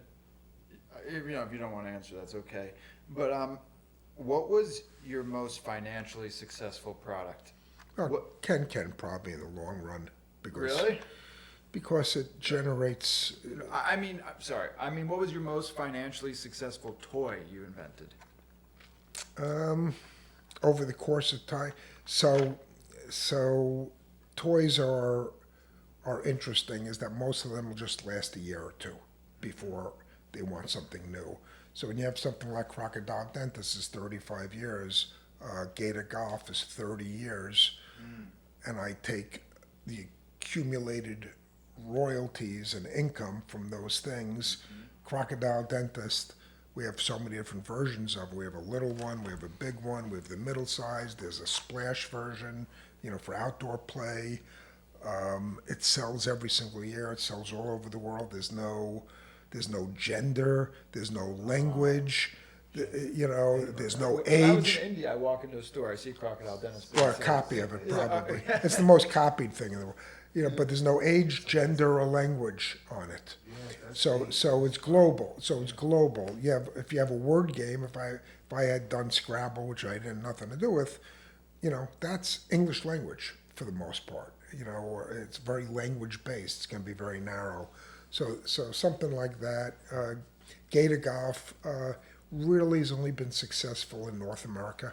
if you don't want to answer, that's okay. But what was your most financially successful product? Can probably in the long run Really? because it generates. I mean, I'm sorry. I mean, what was your most financially successful toy you invented? Over the course of time. So toys are interesting is that most of them will just last a year or two before they want something new. So when you have something like Crocodile Dentist is 35 years, Gator Golf is 30 years, and I take the accumulated royalties and income from those things. Crocodile Dentist, we have so many different versions of. We have a little one, we have a big one, we have the middle size. There's a splash version, for outdoor play. It sells every single year. It sells all over the world. There's no gender. There's no language. There's no When I was age. in India, I walk into a store, I see Crocodile Dentist. Or a copy of it, probably. It's the most copied thing in the world. But there's no age, gender, or language on it. So it's global. If you have a word game, if I had done Scrabble, which I had nothing to do with, that's English language for the most part. Or it's very language based. It's going to be very narrow. So something like that. Gator Golf really has only been successful in North America.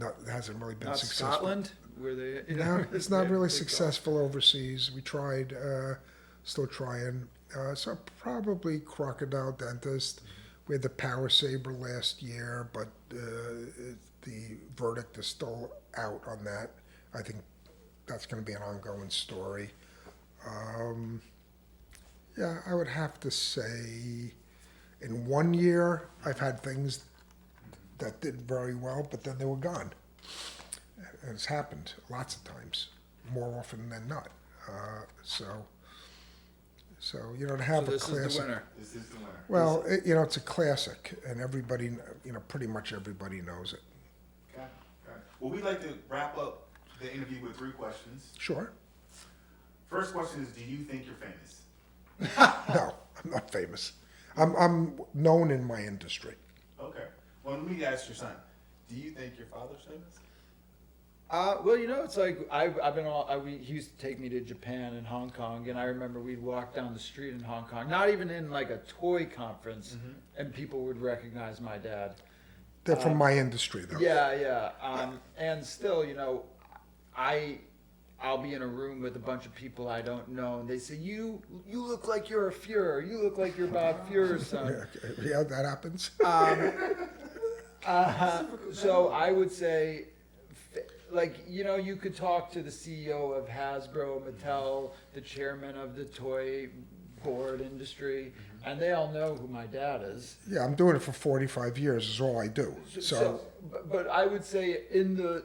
It hasn't really been Not successful. Scotland, where they. No, it's not really successful overseas. We tried, still trying. So probably Crocodile Dentist. We had the Power Saber last year, but the verdict is still out on that. I think that's going to be an ongoing story. Yeah, I would have to say in 1 year, I've had things that did very well, but then they were gone. It's happened lots of times, more often than not. So you don't have So a this classic. is the winner. This is the winner. Well, it's a classic, and everybody, pretty much everybody knows it. Okay. Well, we'd like to wrap up the interview with 3 questions. Sure. First question is, do you think you're famous? No, I'm not famous. I'm known in my industry. Okay. Well, let me ask your son. Do you think your father's famous? Well, it's like he used to take me to Japan and Hong Kong, and I remember we'd walk down the street in Hong Kong, not even in like a toy conference, and people would recognize my dad. They're from my industry, though. Yeah. And still, I'll be in a room with a bunch of people I don't know, and they say, "You look like you're a Fuhrer. You look like you're Bob Fuhrer's son." Yeah, that happens. So I would say, you could talk to the CEO of Hasbro, Mattel, the chairman of the toy board industry, and they all know who my dad is. Yeah, I'm doing it for 45 years is all I do. But I would say in the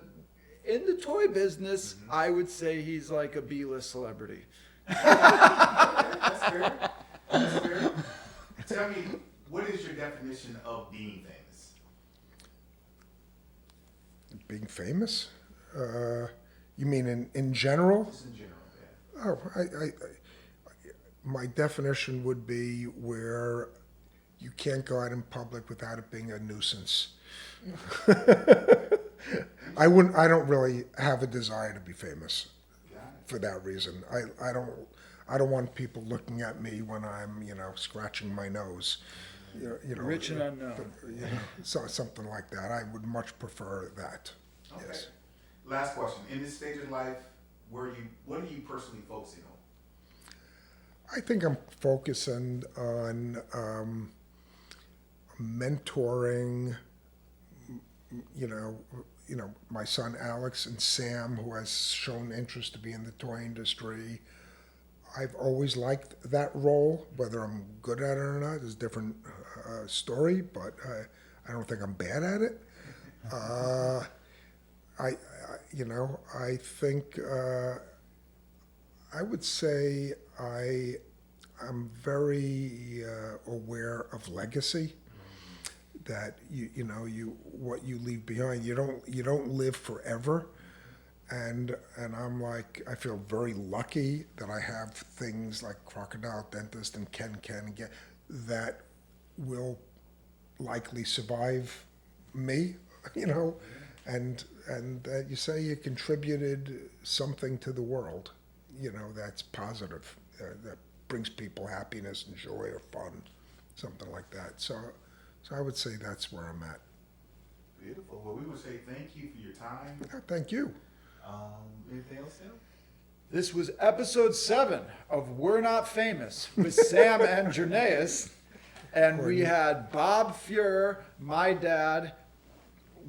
toy business, I would say he's like a B-list celebrity. That's fair. Tell me, what is your definition of being famous? Being famous? You mean in general? Just in general, yeah. Oh, my definition would be where you can't go out in public without it being a nuisance. I don't really have a desire to be famous for that reason. I don't want people looking at me when I'm, scratching my nose. Rich and unknown. Something like that. I would much prefer that. Okay. Yes. Last question. In this stage of life, what are you personally focusing on? I think I'm focusing on mentoring, my son Alex and Sam, who has shown interest to be in the toy industry. I've always liked that role. Whether I'm good at it or not is a different story, but I don't think I'm bad at it. I think I would say I'm very aware of legacy. That what you leave behind. You don't live forever, and I'm like, I feel very lucky that I have things like Crocodile, Dentist, and Ken get that will likely survive me, and that you say you contributed something to the world, that's positive, that brings people happiness and joy or fun, something like that. So I would say that's where I'm at. Beautiful. Well, we would say thank you for your time. Thank you. Anything else, Sam? This was episode 7 of We're Not Famous with Sam and Jernavis. And we had Bob Fuhrer, my dad,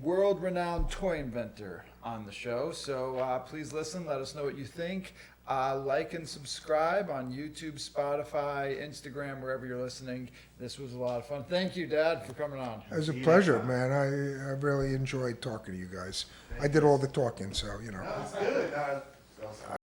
world-renowned toy inventor, on the show. So please listen. Let us know what you think. Like and subscribe on YouTube, Spotify, Instagram, wherever you're listening. This was a lot of fun. Thank you, Dad, for coming on. It was a pleasure, man. I really enjoyed talking to you guys. I did all the talking, so. That's good.